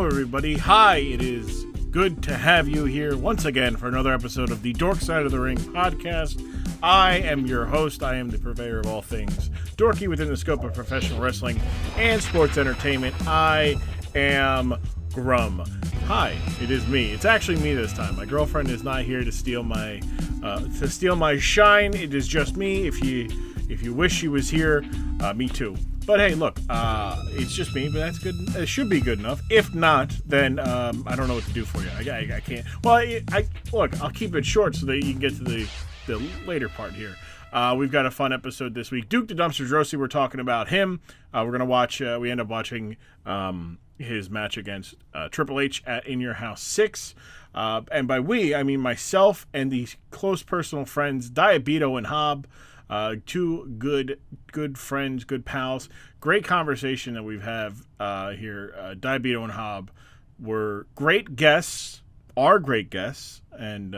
Hello, everybody. Hi, it is good to have you here once again for another episode of the Dork Side of the Ring podcast. I am your host. I am the purveyor of all things dorky within the scope of professional wrestling and sports entertainment. I am Grumm. Hi, it is me. It's actually me this time. My girlfriend is not here to steal my shine. It is just me. If you wish she was here, me too. But hey, look, it's just me, but that's good. It should be good enough. If not, then I don't know what to do for you. I can't. Well, look, I'll keep it short so that you can get to the later part here. We've got a fun episode this week. Duke the Dumpster Droese, we're talking about him. We're going to watch, we end up watching his match against Triple H at In Your House 6. And by we, I mean myself and the close personal friends, Diabeto and Hobb. Two good friends, good pals. Great conversation that we've had here. Diabeto and Hobb were great guests, are great guests, and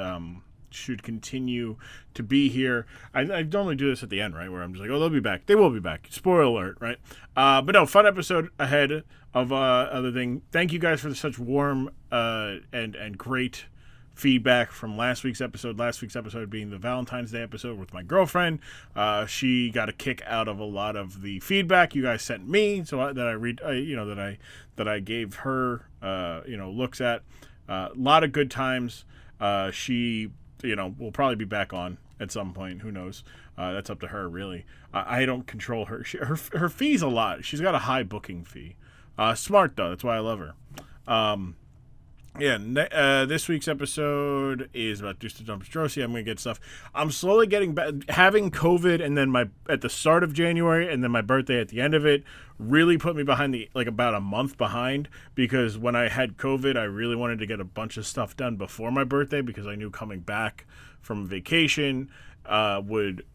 should continue to be here. I normally do this at the end, right, where I'm just like, oh, they'll be back. They will be back. Spoiler alert, right? But no, fun episode ahead of other thing. Thank you guys for such warm and great feedback from last week's episode. Last week's episode being the Valentine's Day episode with my girlfriend. She got a kick out of a lot of the feedback you guys sent me, so that I read, that I gave her, looks at. A lot of good times. She, will probably be back on at some point. Who knows? That's up to her, really. I don't control her. Her fee's a lot. She's got a high booking fee. Smart though. That's why I love her. This week's episode is about Dumpster Droese. I'm going to get stuff. I'm slowly getting back. Having COVID and then at the start of January and then my birthday at the end of it really put me behind about a month behind, because when I had COVID, I really wanted to get a bunch of stuff done before my birthday because I knew coming back from vacation would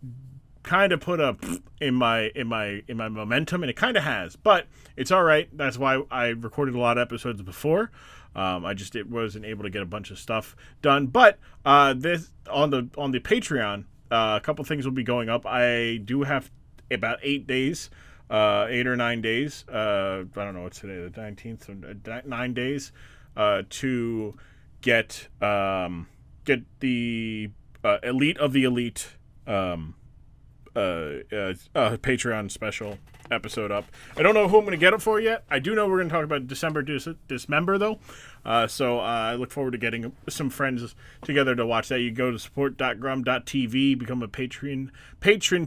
kind of put in my momentum, and it kind of has, but it's all right. That's why I recorded a lot of episodes before. It wasn't able to get a bunch of stuff done, but this on the Patreon, a couple things will be going up. I do have about 8 or 9 days. I don't know what's today, the 19th, so 9 days to get the Elite of the Elite Patreon special episode up. I don't know who I'm going to get it for yet. I do know we're going to talk about December Dismember though. So I look forward to getting some friends together to watch that. You go to support.grumm.tv, become a patron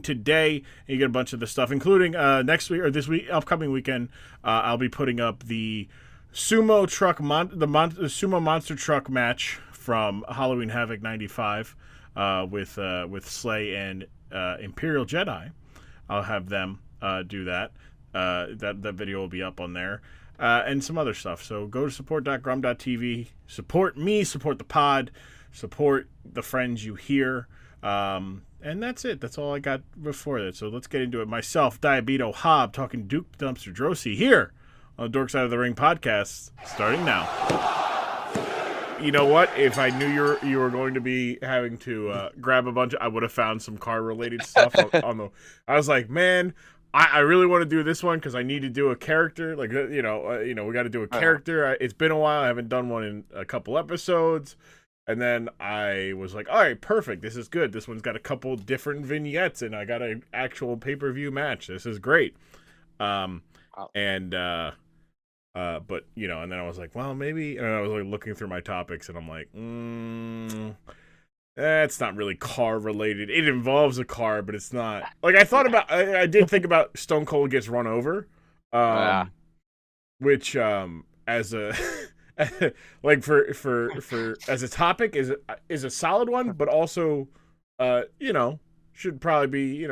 today, and you get a bunch of the stuff, including next week or this week, upcoming weekend. I'll be putting up the sumo truck, the sumo monster truck match from Halloween Havoc '95 with Slay and Imperial Jedi. I'll have them do that. That video will be up on there. And some other stuff. So go to support.grumm.tv. Support me, support the pod, support the friends you hear. And that's it. That's all I got before that. So let's get into it. Myself, Diabeto, Hobb, talking Duke Dumpster Droese here on the Dork Side of the Ring podcast, starting now. You know what? If I knew you were going to be having to grab a bunch, I would have found some car related stuff on the. I was like, man, I really want to do this one because I need to do a character. Like, we got to do a character. It's been a while. I haven't done one in a couple episodes. And then I was like, all right, perfect. This is good. This one's got a couple different vignettes, and I got an actual pay-per-view match. This is great. But and then I was like, well, maybe. And I was like looking through my topics, and I'm like, it's not really car related. It involves a car, but it's not. Like I did think about Stone Cold gets run over, which as a like for as a topic is a solid one, but also should probably be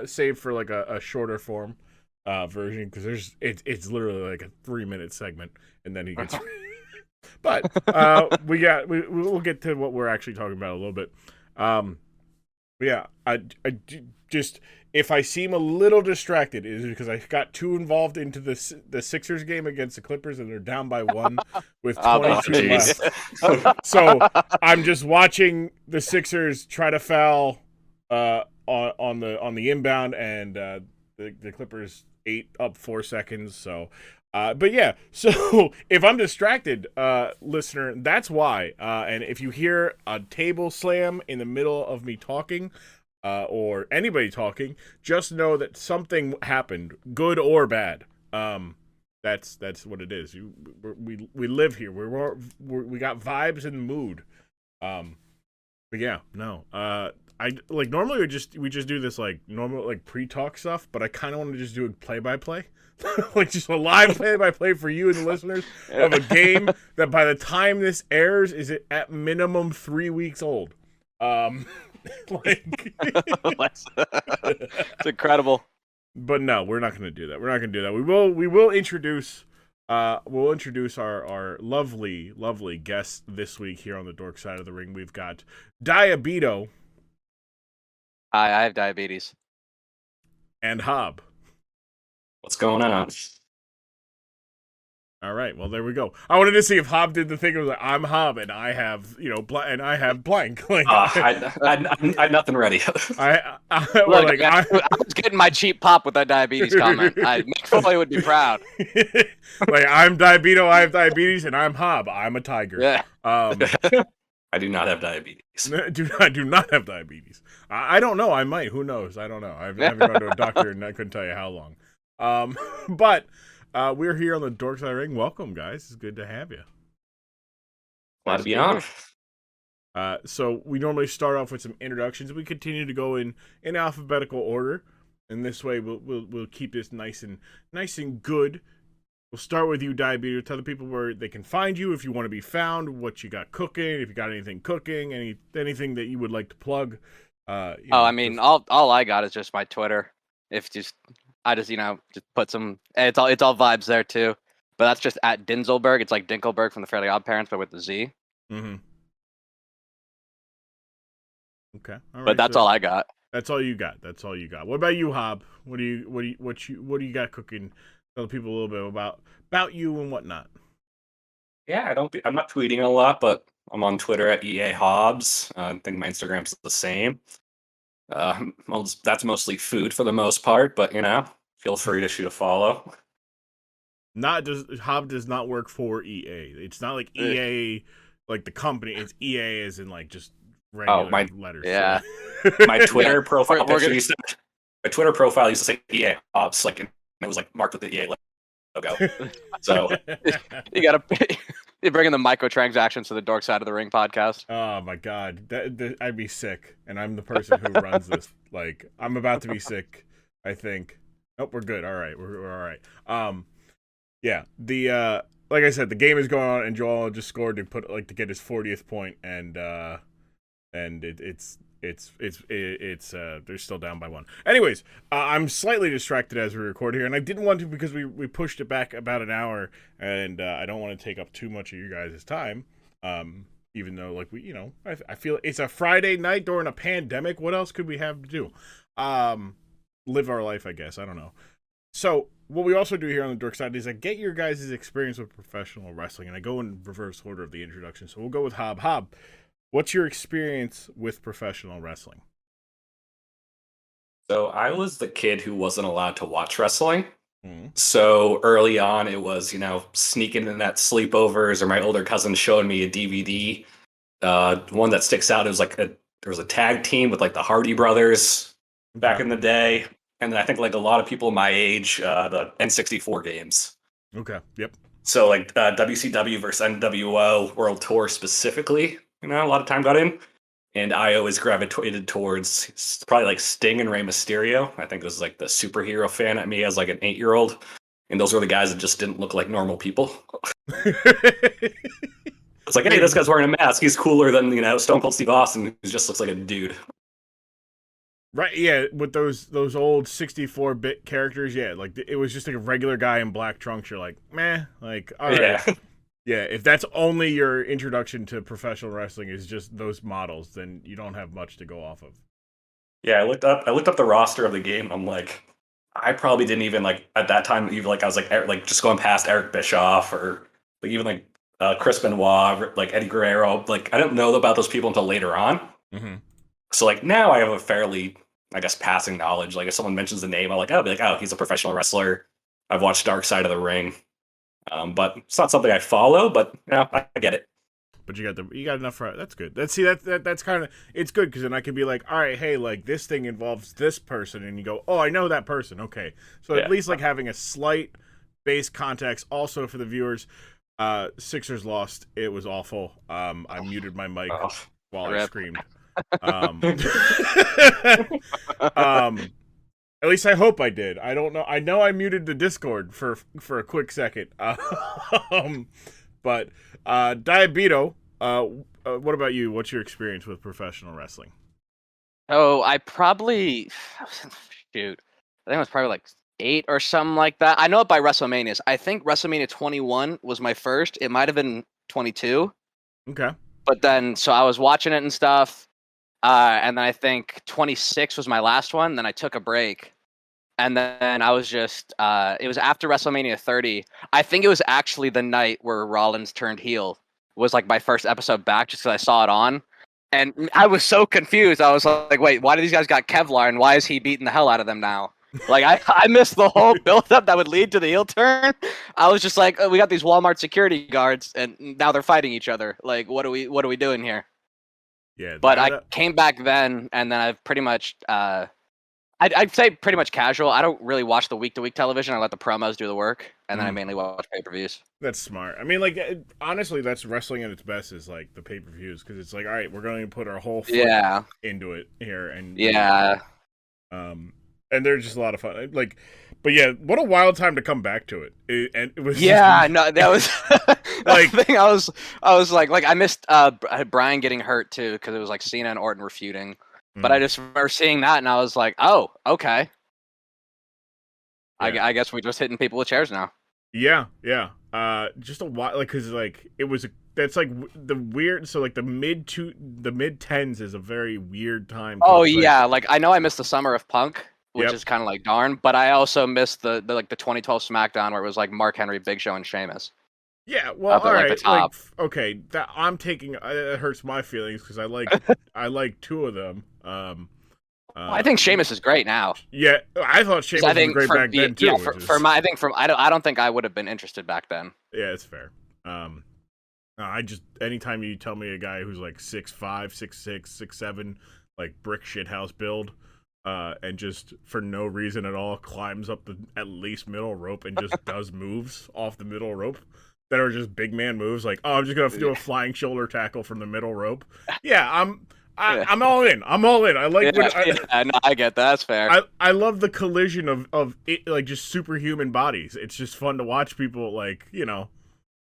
saved for like a shorter form version, because it's literally like a 3-minute segment, and then he gets. But we'll get to what we're actually talking about a little bit. I just, if I seem a little distracted, is because I got too involved into the Sixers game against the Clippers, and they're down by 1 with 22 left. So I'm just watching the Sixers try to foul on the inbound, and the Clippers 8 up 4 seconds. So But yeah, so if I'm distracted, listener, that's why. And if you hear a table slam in the middle of me talking, or anybody talking, just know that something happened, good or bad. That's what it is. We live here. We got vibes and mood. But yeah, no. I like normally we just do this like normal like pre-talk stuff, but I kind of want to just do a play-by-play. Like just a live play-by-play for you and the listeners of a game that by the time this airs is at minimum 3 weeks old. Like it's incredible. But no, we're not going to do that. We're not going to do that. We will introduce our lovely guest this week here on the Dork Side of the Ring. We've got Diabeto. I have diabetes. And Hobb. What's going on? All right, well there we go. I wanted to see if Hobb did the thing. It was like I'm Hobb and I have and I have blank. Like I had nothing ready. I was getting my cheap pop with that diabetes comment. Mick Foley would be proud. Like I'm Diabeto, I have diabetes, and I'm Hobb. I'm a tiger. Yeah. I do not have diabetes. I do not have diabetes. I don't know. I might. Who knows? I don't know. I haven't gone to a doctor and I couldn't tell you how long. But we're here on the Dork Side Ring. Welcome, guys. It's good to have you. Glad to be on. So we normally start off with some introductions. We continue to go in alphabetical order, and this way we'll keep this nice and good. We'll start with you, Diabeto. Tell the people where they can find you if you want to be found, what you got cooking, if you got anything cooking, anything that you would like to plug. I mean, all I got is just my Twitter. I just put some. It's all vibes there too, but that's just at Dinzelberg. It's like Dinkelberg from the Fairly Odd Parents, but with the Z. Mm-hmm. Okay, all right, but that's all I got. That's all you got. That's all you got. What about you, Hobb? What do you got cooking? Tell the people a little bit about you and whatnot. Yeah, I'm not tweeting a lot, but I'm on Twitter at EA Hobbs. I think my Instagram's the same. That's mostly food for the most part, but feel free to shoot a follow. Hobb does not work for EA. It's not like EA, like the company. It's EA as in like just regular letters. Yeah. My Twitter profile used to say EA Hobbs, like. It was like marked with the EA logo. So you bring in the microtransactions to the Dork Side of the Ring podcast. Oh my god, I'd be sick, and I'm the person who runs this. Like I'm about to be sick. I think. Nope, we're good. All right, we're all right. Yeah. The like I said, the game is going on, and Joel just scored to get his 40th point, and it's they're still down by 1. Anyways, I'm slightly distracted as we record here, and I didn't want to because we pushed it back about an hour, and I don't want to take up too much of you guys' time. Even though like I feel it's a Friday night during a pandemic. What else could we have to do? Live our life, I guess. I don't know. So what we also do here on the Dork Side is I get your guys' experience with professional wrestling, and I go in reverse order of the introduction. So we'll go with Hobb. Hobb, what's your experience with professional wrestling? So I was the kid who wasn't allowed to watch wrestling. Mm-hmm. So early on, it was, sneaking in at sleepovers, or my older cousin showing me a DVD. One that sticks out is like there was a tag team with like the Hardy Brothers back in the day. And then I think like a lot of people my age, the N64 games. Okay. Yep. So like WCW versus NWO World Tour specifically. A lot of time got in, and I always gravitated towards probably like Sting and Rey Mysterio. I think it was like the superhero fan at me as like an 8-year-old, and those were the guys that just didn't look like normal people. It's like, hey, this guy's wearing a mask. He's cooler than Stone Cold Steve Austin, who just looks like a dude. Right? Yeah, with those old 64-bit characters. Yeah, like it was just like a regular guy in black trunks. You're like, meh. Like, all right. Yeah. Yeah, if that's only your introduction to professional wrestling is just those models, then you don't have much to go off of. Yeah, I looked up the roster of the game. I'm like, I probably didn't even like at that time. Even like I was like just going past Eric Bischoff or like even like Chris Benoit, like Eddie Guerrero. Like I didn't know about those people until later on. Mm-hmm. So like now I have a fairly, I guess, passing knowledge. Like if someone mentions the name, I'll be like, oh, he's a professional wrestler. I've watched Dark Side of the Ring. But it's not something I follow. But I get it. But you got enough for that's good. That's kind of it's good because then I can be like, all right, hey, like this thing involves this person, and you go, oh, I know that person. Okay, so at least like having a slight base context also for the viewers. Sixers lost. It was awful. I muted my mic while I screamed. At least I hope I did. I don't know. I know I muted the Discord for a quick second. But Diabeto, what about you? What's your experience with professional wrestling? Oh, I probably shoot. I think it was probably like 8 or something like that. I know it by WrestleManias. I think WrestleMania 21 was my first. It might have been 22. Okay. But then, so I was watching it and stuff. And then I think 26 was my last one. Then I took a break. And then I was just, it was after WrestleMania 30. I think it was actually the night where Rollins turned heel. Was like my first episode back just because I saw it on. And I was so confused. I was like, wait, why do these guys got Kevlar and why is he beating the hell out of them now? Like, I missed the whole build-up that would lead to the heel turn. I was just like, we got these Walmart security guards and now they're fighting each other. Like, what are we doing here? Yeah. But I came back then, and then I've pretty much, I'd say pretty much casual. I don't really watch the week-to-week television. I let the promos do the work, and then I mainly watch pay-per-views. That's smart. I mean, like, honestly, that's wrestling at its best is, like, the pay-per-views, because it's like, all right, we're going to put our whole foot into it here. And and they're just a lot of fun. Like, but yeah, what a wild time to come back to it. It was no, that was like the thing. I was like I missed Brian getting hurt too because it was like Cena and Orton refuting. But I just remember seeing that and I was like, oh, okay. Yeah. I guess we're just hitting people with chairs now. Yeah. Just a while, like, cause like it was. That's like the weird. So like the mid 10s is a very weird time. Oh yeah, like I know I missed the summer of Punk. Which is kind of like darn, but I also missed the 2012 SmackDown where it was like Mark Henry, Big Show, and Sheamus. Yeah, well, all right, like, okay, that I'm taking it hurts my feelings because I like 2 of them. I think Sheamus is great now. Yeah, I thought Sheamus was great back then too. Yeah, I don't think I would have been interested back then. Yeah, it's fair. I just anytime you tell me a guy who's like 6'5", 6'6", 6'7", like brick shithouse build. And just for no reason at all climbs up the at least middle rope and just does moves off the middle rope that are just big man moves. Like, oh, I'm just gonna do a flying shoulder tackle from the middle rope. Yeah, I'm all in. I'm all in. I like. No, I get that. That's fair. I love the collision of it, like just superhuman bodies. It's just fun to watch people like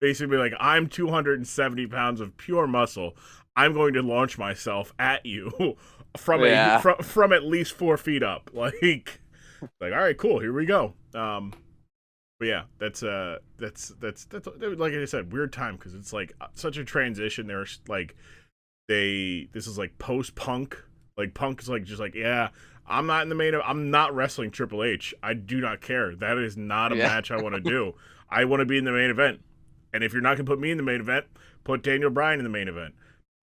basically like I'm 270 pounds of pure muscle. I'm going to launch myself at you. From at least 4 feet up, like all right, cool, here we go. But yeah, that's like I said, weird time because it's like such a transition. There's like this is like post Punk. Like Punk is like just like I'm not in the main. I'm not wrestling Triple H. I do not care. That is not a match I want to do. I want to be in the main event. And if you're not gonna put me in the main event, put Daniel Bryan in the main event.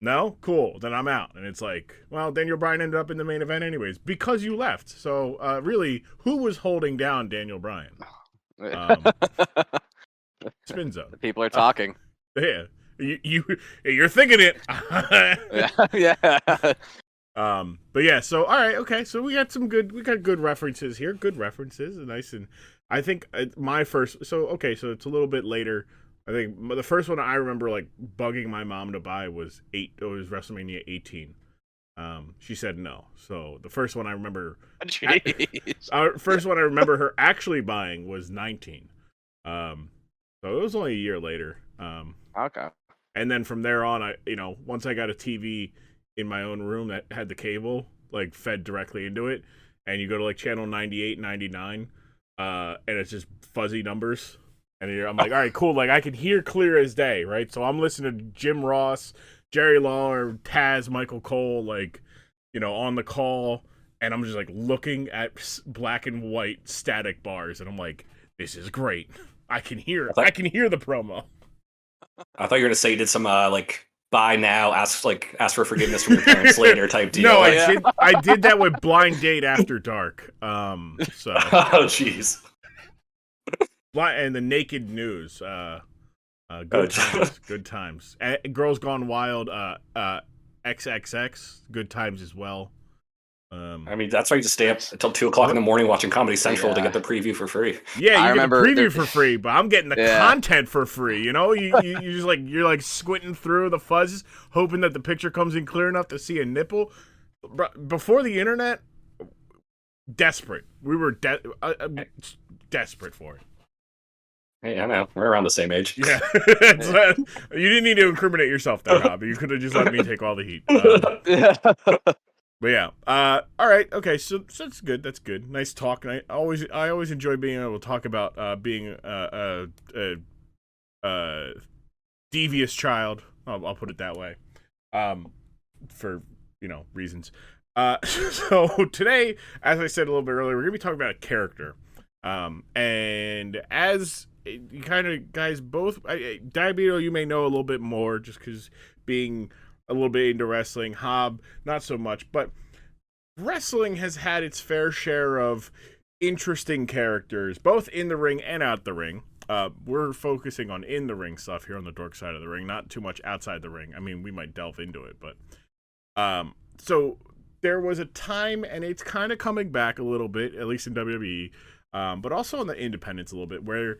No? Cool. Then I'm out. And it's like, well, Daniel Bryan ended up in the main event anyways because you left. So, really, who was holding down Daniel Bryan? Spin Zone. People are talking. Yeah. You're thinking it. Yeah. But yeah, so, all right, okay. So we got good references here. Good references. Nice. And I think my first, so it's a little bit later. I think the first one I remember like bugging my mom to buy was WrestleMania 18. She said no. So the first one I remember, first one I remember her actually buying was 19. So it was only a year later. Okay. And then from there on, once I got a TV in my own room that had the cable like fed directly into it, and you go to like channel 98, 99, and it's just fuzzy numbers. And I'm like, all right, cool. Like, I can hear clear as day, right? So I'm listening to Jim Ross, Jerry Lawler, Taz, Michael Cole, like, on the call. And I'm just, like, looking at black and white static bars. And I'm like, this is great. I can hear the promo. I thought you were going to say you did some, like, buy now, ask for forgiveness from your parents later type deal. No, I did that with Blind Date After Dark. So. Oh, jeez. And the naked news. Good times. Good times. Girls Gone Wild. XXX. Good times as well. I mean, that's why you just stay up until 2:00 in the morning watching Comedy Central to get the preview for free. Yeah, you get the preview for free, but I'm getting the content for free. You know, you just like you're like squinting through the fuzz, hoping that the picture comes in clear enough to see a nipple. Before the internet, desperate. We were desperate for it. Hey, I know. We're around the same age. Yeah. You didn't need to incriminate yourself there, Rob. You could have just let me take all the heat. But yeah. All right. Okay. So that's good. That's good. Nice talk. And I always enjoy being able to talk about being a devious child. I'll put it that way. For reasons. So today, as I said a little bit earlier, we're gonna be talking about a character. And as you kind of guys both, Diabeto, you may know a little bit more just because being a little bit into wrestling. Hobb, not so much, but wrestling has had its fair share of interesting characters, both in the ring and out the ring. We're focusing on in the ring stuff here on the Dork side of the ring, not too much outside the ring. I mean, we might delve into it, but so there was a time, and it's kind of coming back a little bit, at least in WWE, but also on the independents a little bit, where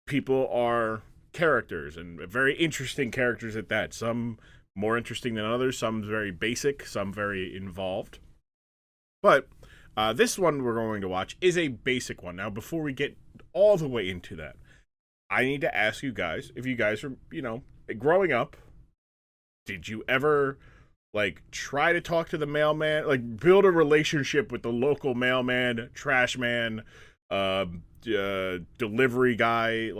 people are characters, and very interesting characters at that. Some more interesting than others, some very basic, some very involved. But this one we're going to watch is a basic one. Now, before we get all the way into that, I need to ask you guys, if you guys are, growing up, did you ever, try to talk to the mailman, build a relationship with the local mailman, trashman, delivery guy,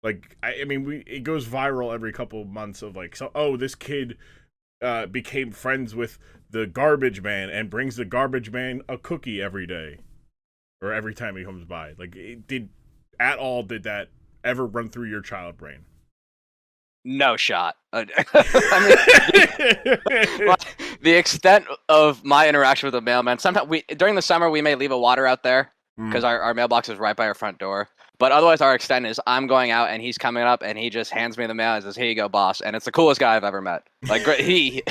it goes viral every couple of months of this kid became friends with the garbage man and brings the garbage man a cookie every day or every time he comes by. Did that ever run through your child brain? No shot. I mean, the extent of my interaction with the mailman, sometimes during the summer we may leave a water out there because our mailbox is right by our front door. But otherwise, our extent is I'm going out and he's coming up and he just hands me the mail and says, "Here you go, boss." And it's the coolest guy I've ever met. He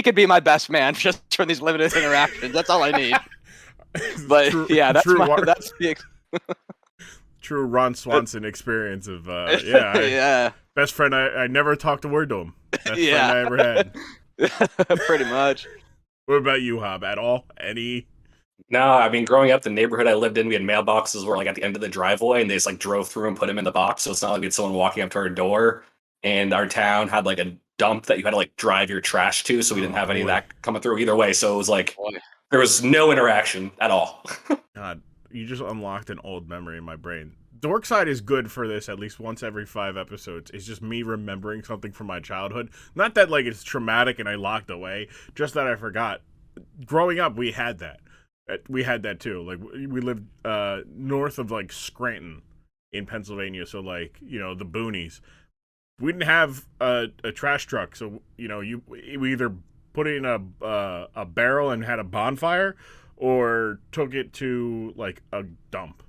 could be my best man just for these limited interactions. That's all I need. But that's the true Ron Swanson experience of best friend. I never talked a word to him. Best friend I ever had. Pretty much. What about you, Hobb? At all? Any? No, I mean, growing up, the neighborhood I lived in, we had mailboxes where, at the end of the driveway, and they just, drove through and put them in the box. So it's not like we had someone walking up to our door. And our town had, a dump that you had to, drive your trash to, so we didn't have any of that coming through either way. So it was, there was no interaction at all. God, you just unlocked an old memory in my brain. Dorkside is good for this at least once every 5 episodes. It's just me remembering something from my childhood. Not that, it's traumatic and I locked away, just that I forgot. Growing up, we had that. We had that too. We lived north of Scranton in Pennsylvania, so the boonies. We didn't have a trash truck, so we either put it in a barrel and had a bonfire, or took it to a dump.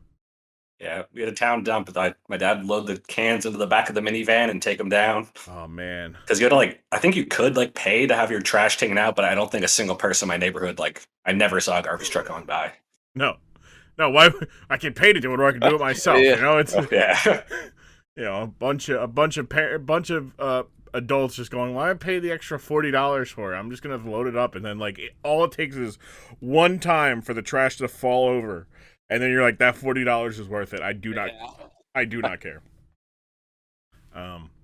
Yeah, we had a town dump. My dad would load the cans into the back of the minivan and take them down. Oh, man. Because you had to, I think you could, pay to have your trash taken out, but I don't think a single person in my neighborhood, I never saw a garbage truck going by. No, why? I can pay to do it, or I can do it myself. It's a bunch of adults just going, "Why pay the extra $40 for it? I'm just gonna load it up," and then all it takes is one time for the trash to fall over. And then you're like, that $40 is worth it. I do not care.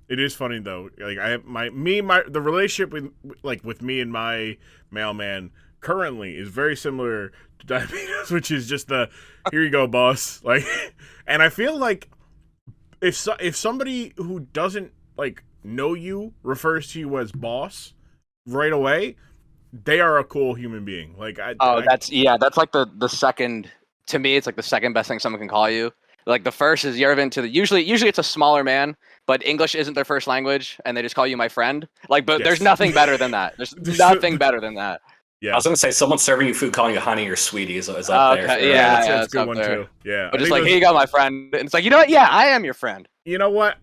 It is funny though. I have the relationship with me and my mailman currently is very similar to Diabetes, which is just here you go, boss. And I feel like if somebody who doesn't know you refers to you as boss right away, they are a cool human being. That's the second. To me, it's the second best thing someone can call you. The first is you're into usually it's a smaller man, but English isn't their first language, and they just call you my friend. But yes. There's nothing better than that. There's nothing better than that. Yeah. I was gonna say someone serving you food calling you honey or sweetie is up there. Okay, that's a good up one there. too. Yeah. But just like, here you go, my friend. And it's like, you know what? Yeah, I am your friend. You know what?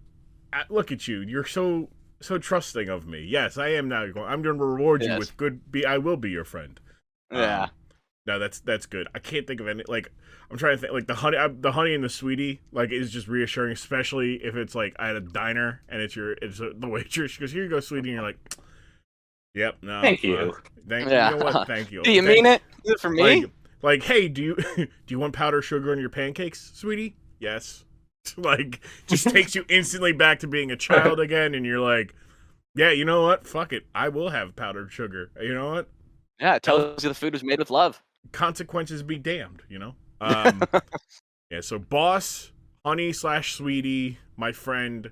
Look at you. You're so trusting of me. Yes, I am now. I'm going to reward you with good. I will be your friend. Yeah. No, that's good. I can't think of any. Like, I'm trying to think. Like the honey and the sweetie. Like, is just reassuring, especially if it's like at a diner and it's the waitress. She goes, "Here you go, sweetie," and you're like, "Yep, no, Thank you. You know what? Thank you. Do you mean it? Is it for me? Like, hey, do you want powdered sugar on your pancakes, sweetie? Yes." Like, just takes you instantly back to being a child again, and you're like, yeah, you know what? Fuck it. I will have powdered sugar. You know what? Yeah, it tells you the food was made with love. Consequences be damned, you know? Yeah, so boss, honey / sweetie, my friend.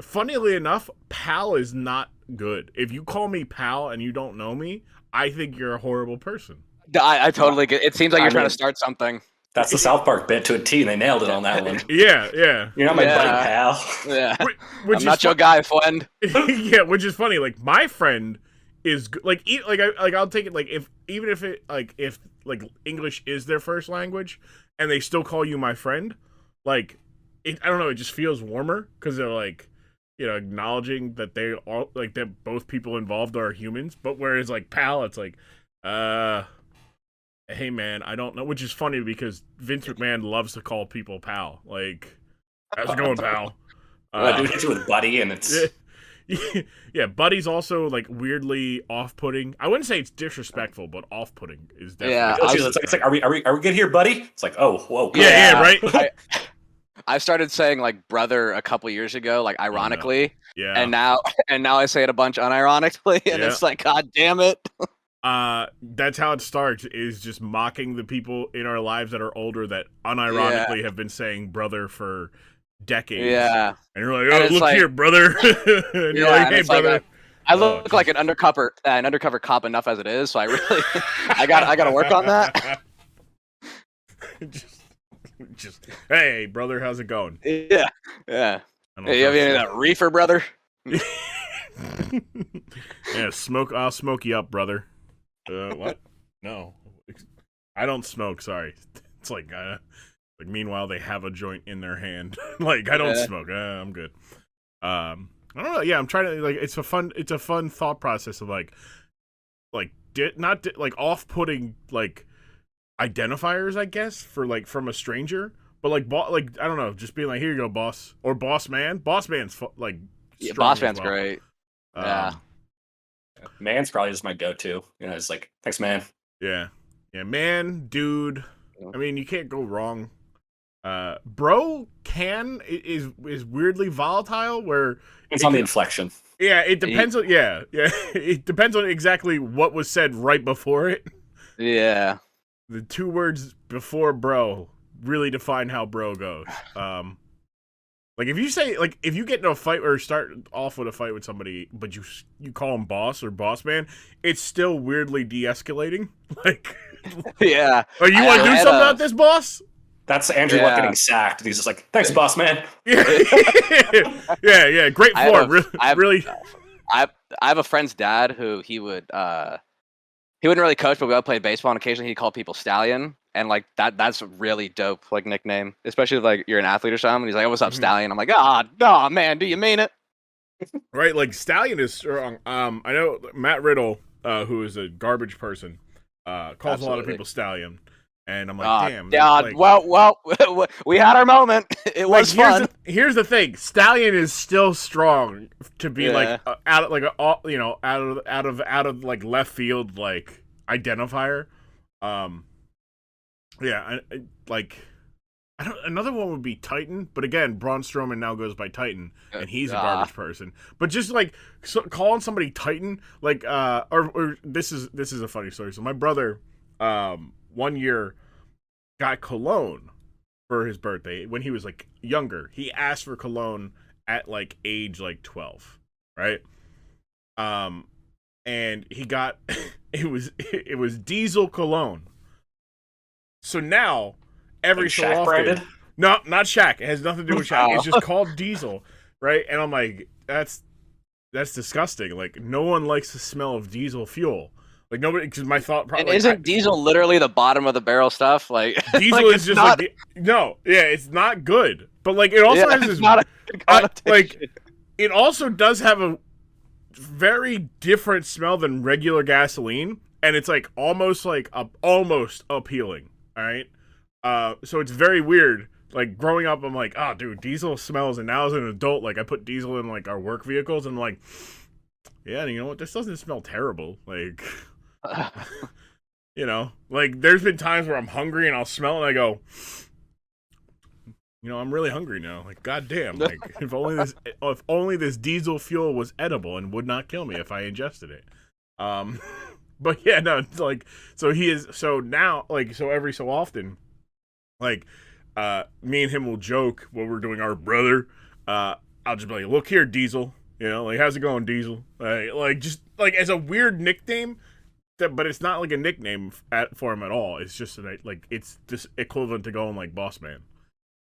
Funnily enough, pal is not good. If you call me pal and you don't know me, I think you're a horrible person. I totally get it. It seems like you're trying to start something. That's the South Park bit to a T, and they nailed it on that one. Yeah. You're not my buddy, pal. Yeah. Which I'm not your guy, friend. Yeah, which is funny. Like, my friend is I'll take it if English is their first language and they still call you my friend, like, I don't know, it just feels warmer because they're like, you know, acknowledging that they all like that both people involved are humans. But whereas like pal, it's like, hey man, I don't know, which is funny because Vince McMahon loves to call people pal. Like, how's it going, pal? Dude hits you with buddy, and it's yeah. Buddy's also like weirdly off-putting. I wouldn't say it's disrespectful, but off-putting is definitely. Yeah, it's like, are we good here, buddy? It's like, oh, whoa. Yeah, right. I started saying like brother a couple years ago, like ironically. Yeah. And now I say it a bunch unironically, and it's like, God damn it. That's how it starts, is just mocking the people in our lives that are older that unironically have been saying brother for decades. Yeah. And you're like, oh, look here, brother. And you're like, hey, brother. Like I look like an undercover cop enough as it is, so I really I got to work on that. just hey, brother, how's it going? Yeah. Hey, you have any of that reefer, brother? Yeah, I'll smoke you up, brother. What? No, I don't smoke. Sorry. It's like meanwhile they have a joint in their hand. Like, I don't smoke. I'm good. I don't know. Yeah, I'm trying to like. It's a fun thought process of like off-putting like identifiers, I guess, for like from a stranger. But like I don't know, just being like, here you go, boss, or boss man. Boss man's like. Yeah, boss man's great. Yeah. Man's probably just my go-to. You know, it's like, thanks, man. Yeah, man, dude. I mean, you can't go wrong. Bro is weirdly volatile. Where it's on the inflection. Yeah, it depends on. Yeah, it depends on exactly what was said right before it. Yeah. The 2 words before bro really define how bro goes. Like, if you say, like, if you get in a fight or start off with a fight with somebody, but you call him boss or boss man, it's still weirdly de-escalating. Like, yeah. Oh, you want to do something about this, boss? That's Andrew Luck getting sacked. He's just like, thanks, boss man. Yeah, great form. Really. I have a friend's dad who he wouldn't really coach, but we all played baseball, and occasionally he'd call people Stallion. And like that's a really dope like nickname, especially if like you're an athlete or something. He's like, oh, "What's up, Stallion?" I'm like, "Oh, man, do you mean it?" Right, like Stallion is strong. I know Matt Riddle, who is a garbage person, calls a lot of people Stallion, and I'm like, damn. God, like, well, we had our moment. It was fun. Here's the thing: Stallion is still strong to be like out of like left field like identifier. Yeah, another one would be Titan, but again, Braun Strowman now goes by Titan, and he's a garbage person. But just like calling somebody Titan, like or this is a funny story. So my brother, 1 year, got cologne for his birthday when he was like younger. He asked for cologne at like age like 12, right? And he got it was Diesel cologne. So now, every so often... branded? No, not Shaq. It has nothing to do with Shaq. It's just called Diesel, right? And I'm like, that's disgusting. Like, no one likes the smell of diesel fuel. Like nobody, because my thought And isn't diesel literally the bottom of the barrel stuff? Like diesel like, is just not, like it's not good. But like it also has this not a good connotation. like it also does have a very different smell than regular gasoline, and it's like almost appealing. All right, so it's very weird. Like growing up, I'm like, oh, dude, diesel smells, and now as an adult, like I put diesel in like our work vehicles, and I'm like, yeah, you know what? This doesn't smell terrible. Like, you know, like there's been times where I'm hungry and I'll smell it and I go, you know, I'm really hungry now. Like, goddamn, like if only this diesel fuel was edible and would not kill me if I ingested it. But yeah, no, it's like so now every so often, like. Me and him will joke when we're doing our brother. I'll just be like, "Look here, Diesel. You know, like, how's it going, Diesel?" Like just like as a weird nickname, but it's not like a nickname for him at all. It's just like it's just equivalent to going like Boss Man.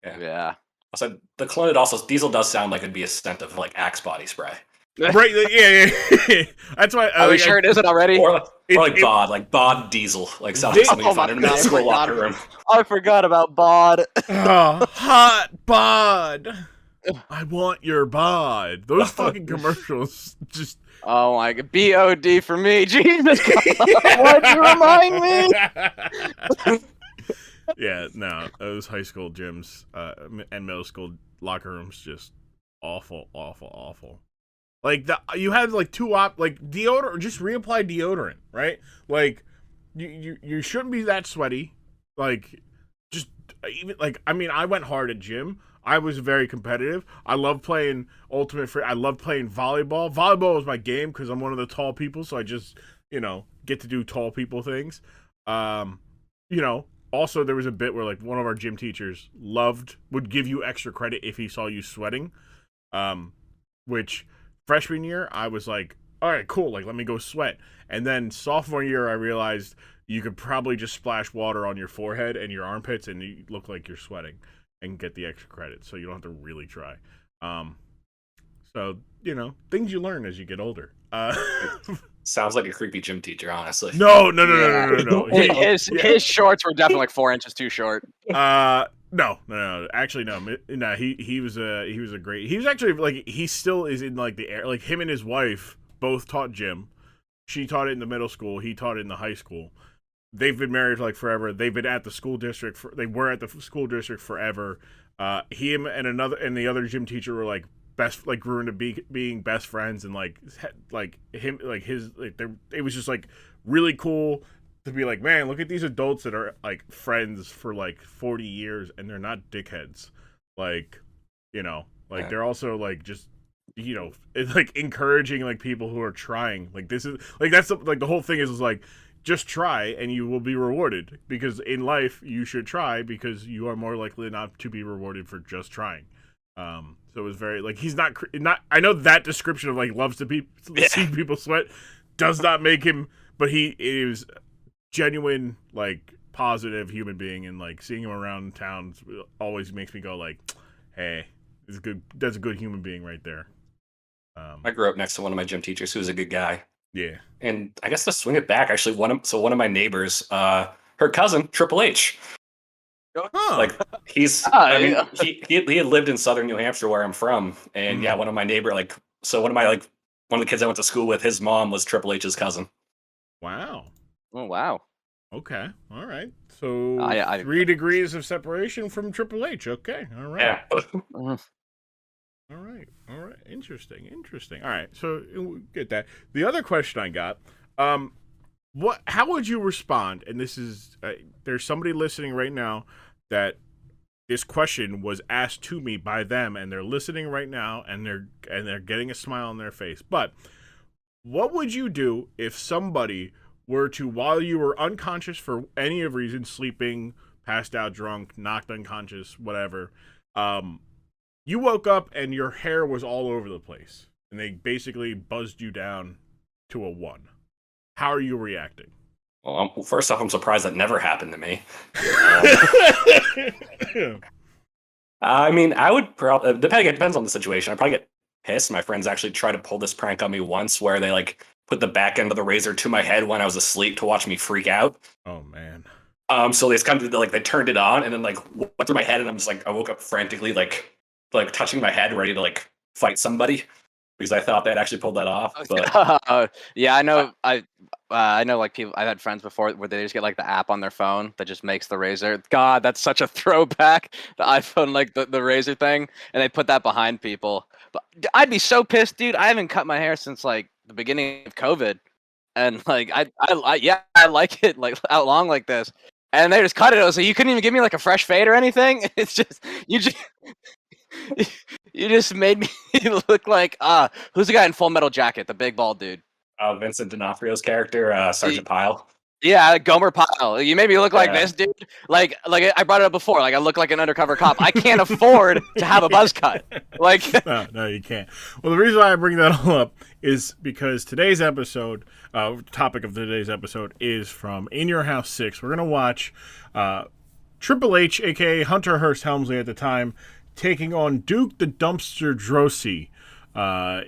Yeah. Also, the clone also Diesel does sound like it'd be a scent of like Axe body spray. Right? Yeah. That's why. Are we sure it isn't already? Or like Bod Diesel, like something you find in a middle school locker room. I forgot about Bod. Hot Bod. I want your bod. Those fucking commercials just. Oh my god, BOD for me, Jesus! Why'd you remind me? Yeah, no, those high school gyms and middle school locker rooms just awful. Like you had like deodorant, just reapply deodorant, right? Like you shouldn't be that sweaty. Like just even like I mean I went hard at gym. I was very competitive. I love playing I love playing volleyball. Volleyball was my game because I'm one of the tall people, so I just get to do tall people things. Also there was a bit where like one of our gym teachers would give you extra credit if he saw you sweating, which. Freshman year, I was like, all right, cool, like, let me go sweat. And then sophomore year, I realized you could probably just splash water on your forehead and your armpits and you look like you're sweating and get the extra credit, so you don't have to really try. So, things you learn as you get older. Sounds like a creepy gym teacher, honestly. No. His shorts were definitely like 4 inches too short. No. Actually, no. No, he was a great. He was actually like he still is in like the air. Like him and his wife both taught gym. She taught it in the middle school. He taught it in the high school. They've been married like forever. They've been at the school district. They were at the school district forever. Him and the other gym teacher were like best, like grew into being best friends, and like him, like his, like it was just like really cool. To be like, man, look at these adults that are like friends for like 40 years and they're not dickheads. Like, they're also like just, it's like encouraging like people who are trying. Like this is like that's like the whole thing is like just try and you will be rewarded, because in life you should try because you are more likely not to be rewarded for just trying. So it was very like he's not I know that description of like loves to see people sweat does not make him, but he is genuine, like positive human being, and like seeing him around town always makes me go like, hey, it's good. That's a good human being right there. I grew up next to one of my gym teachers who was a good guy. Yeah, and I guess to swing it back, actually, one of my neighbors, her cousin Triple H. Like he's, he had lived in southern New Hampshire where I'm from, and one of my neighbor, one of the kids I went to school with, his mom was Triple H's cousin. Wow. Oh, wow. Okay. All right. So 3 degrees of separation from Triple H. Okay. All right. Yeah. All right. Interesting. All right. So we'll get that. The other question I got, how would you respond? And this is, there's somebody listening right now that this question was asked to me by them, and they're listening right now, and they're getting a smile on their face. But what would you do if somebody were to, while you were unconscious for any of reason, sleeping, passed out, drunk, knocked unconscious, whatever, you woke up and your hair was all over the place, and they basically buzzed you down to a 1. How are you reacting? Well, first off, I'm surprised that never happened to me. I mean, I would probably, it depends on the situation. I'd probably get pissed. My friends actually tried to pull this prank on me once where they like put the back end of the razor to my head when I was asleep to watch me freak out. Oh man. So they just kind of like they turned it on and then like went through my head, and I'm just like I woke up frantically like touching my head, ready to like fight somebody because I thought they'd actually pulled that off. But yeah, I know. I know like people. I've had friends before where they just get like the app on their phone that just makes the razor. God, that's such a throwback. The iPhone, like the razor thing, and they put that behind people. But I'd be so pissed, dude. I haven't cut my hair since like the beginning of COVID, and like I like it like out long like this. And they just cut it. So you couldn't even give me like a fresh fade or anything. It's just you just made me look like who's the guy in Full Metal Jacket, the big bald dude? Vincent D'Onofrio's character, Sergeant Pyle. Yeah, Gomer Pyle. You made me look like this, dude. Like I brought it up before. Like I look like an undercover cop. I can't afford to have a buzz cut. Like no, you can't. Well, the reason why I bring that all up is because today's episode, topic of today's episode is from In Your House 6. We're gonna watch Triple H, aka Hunter Hearst Helmsley at the time, taking on Duke the Dumpster Droese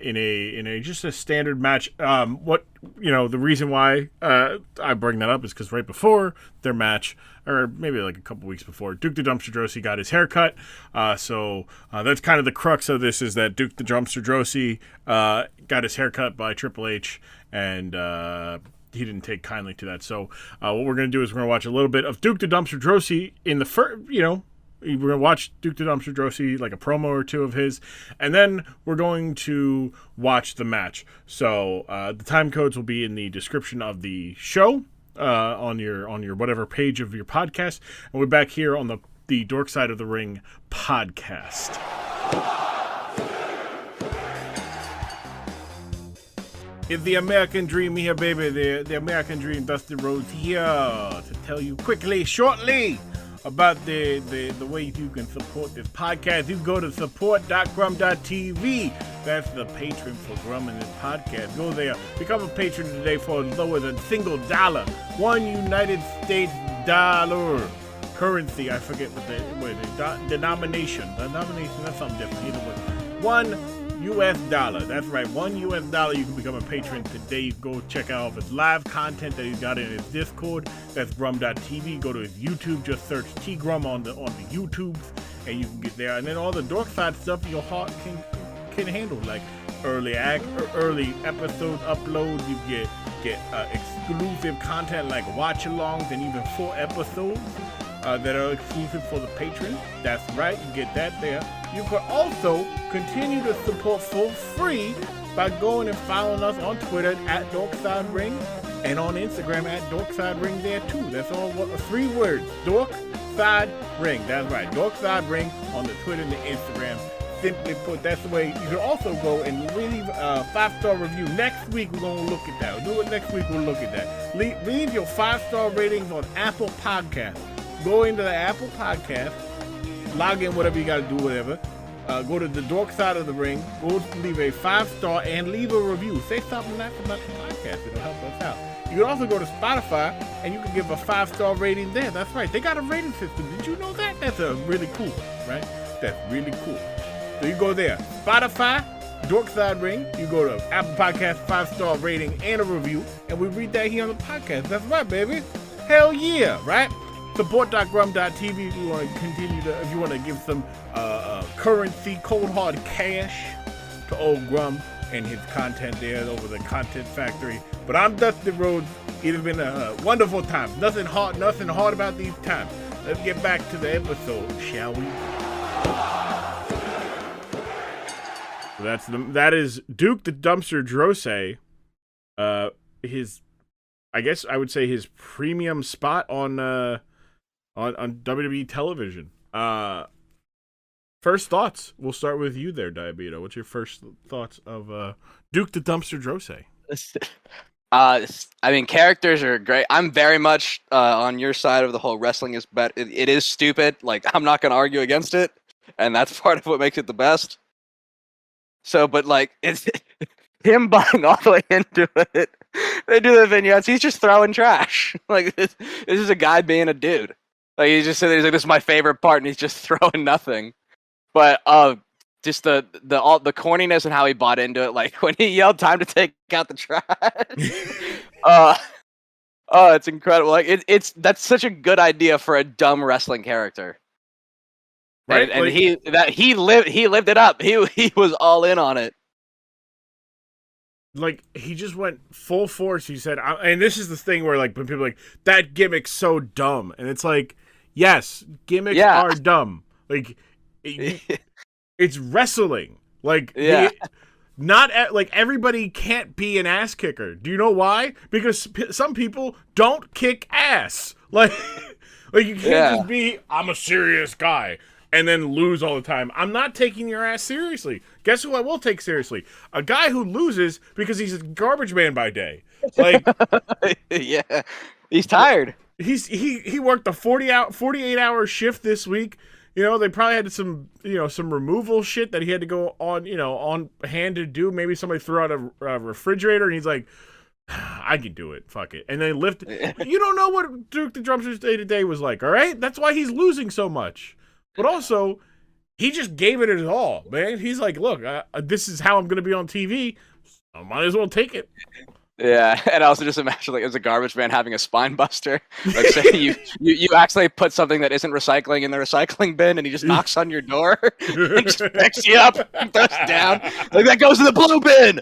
in a just a standard match. The reason why I bring that up is because right before their match, or maybe like a couple weeks before, Duke the Dumpster Droese got his hair cut. So that's kind of the crux of this, is that Duke the Dumpster Droese got his hair cut by Triple H, and he didn't take kindly to that. So what we're going to do is we're going to watch a little bit of Duke the Dumpster Droese in the first, we're going to watch Duke the Dumpster Droese, like a promo or two of his, and then we're going to watch the match. So the time codes will be in the description of the show on your whatever page of your podcast. And we're back here on the Dork Side of the Ring podcast. It's the American Dream here, baby. The American Dream, Dusty Rhodes here to tell you quickly, shortly, about the way you can support this podcast. You can go to support.grumm.tv. That's the patron for Grumm and this podcast. Go there. Become a patron today for lower than $1. $1 United States dollar currency. I forget what the denomination. The denomination, that's something different. Either way. $1 US dollar. That's right. $1 US. You can become a patron today. Go check out all of his live content that he's got in his Discord. That's grumm.tv. Go to his YouTube. Just search T Grumm on the YouTubes, and you can get there. And then all the Dork Side stuff your heart can handle, like early episode uploads. You get exclusive content like watch-alongs and even full episodes that are exclusive for the patrons. That's right. You get that there. You can also continue to support for free by going and following us on Twitter at DorksideRing and on Instagram at DorksideRing there too. That's all 3 words. DorksideRing. That's right. DorksideRing on the Twitter and the Instagram. Simply put, that's the way. You can also go and leave a 5-star review. Next week we're going to look at that. We'll do it next week. We'll look at that. Leave your 5-star ratings on Apple Podcasts. Go into the Apple Podcast, log in, whatever you got to do, whatever. Go to the Dork Side of the Ring. Go leave a 5-star and leave a review. Say something nice about the podcast. It'll help us out. You can also go to Spotify and you can give a 5-star rating there. That's right. They got a rating system. Did you know that? That's really cool, right? That's really cool. So you go there. Spotify, Dork Side Ring. You go to Apple Podcast, 5-star rating and a review. And we read that here on the podcast. That's right, baby. Hell yeah, right? Support.grumm.tv if you want to if you want to give some currency, cold hard cash to old Grumm and his content there over the Content Factory. But I'm Dusty Rhodes. It has been a wonderful time. Nothing hard about these times. Let's get back to the episode, shall we? So that is Duke the Dumpster Droese. I guess I would say his premium spot on WWE television. First thoughts. We'll start with you there, Diabeto. What's your first thoughts of Duke the Dumpster Droese? I mean, characters are great. I'm very much on your side of the whole wrestling is better. It is stupid. Like, I'm not going to argue against it, and that's part of what makes it the best. So, but like, it's him buying all the way into it. They do the vignettes. He's just throwing trash. Like, this is a guy being a dude. Like, he's just sitting there, he's like, this is my favorite part, and he's just throwing nothing. But just the corniness and how he bought into it. Like when he yelled, "Time to take out the trash." Oh, it's incredible. Like that's such a good idea for a dumb wrestling character. Right? And like, he lived it up. He was all in on it. Like, he just went full force. He said, and this is the thing where, like, when people are like, that gimmick's so dumb. And it's like, yes, gimmicks are dumb. Like, it's wrestling. Like, like, everybody can't be an ass kicker. Do you know why? Because some people don't kick ass. Like, you can't just be, I'm a serious guy, and then lose all the time. I'm not taking your ass seriously. Guess who I will take seriously? A guy who loses because he's a garbage man by day. Like, yeah, he's tired. He worked a 48-hour shift this week. You know, they probably had some removal shit that he had to go on, on hand to do. Maybe somebody threw out a refrigerator, and he's like, I can do it. Fuck it. And they lift. You don't know what Duke the Drumster's day-to-day was like, all right? That's why he's losing so much. But also, he just gave it his all, man. He's like, look, this is how I'm going to be on TV. I might as well take it. Yeah, and I also just imagine, like, as a garbage man having a spine buster. Like, say you actually put something that isn't recycling in the recycling bin, and he just knocks on your door and just picks you up and throws it down. Like, that goes in the blue bin!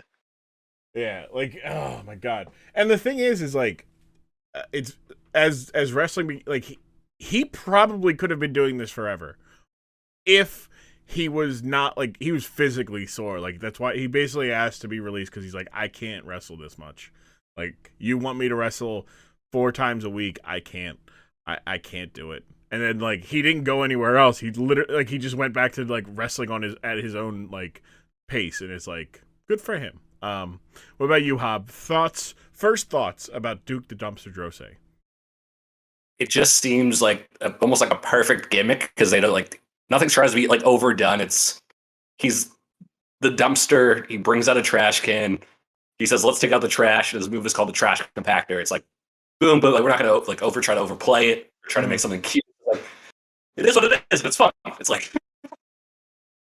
Yeah, like, oh my god. And the thing is like, it's, as wrestling, like, he probably could have been doing this forever if he was not, like, he was physically sore. Like, that's why he basically asked to be released, because he's like, I can't wrestle this much. Like, you want me to wrestle 4 times a week? I can't. I can't do it. And then, like, he didn't go anywhere else. He literally, like, he just went back to, like, wrestling at his own, like, pace, and it's like, good for him. What about you, Hobb? First thoughts about Duke the Dumpster Droese? It just seems like almost like a perfect gimmick, because they don't, like, nothing tries to be, like, overdone. He's the dumpster. He brings out a trash can. He says, let's take out the trash. His move is called the trash compactor. It's like, boom, but, like, we're not going to, like, try to overplay it. We're trying to make something cute. Like, it is what it is, but it's fun. It's like,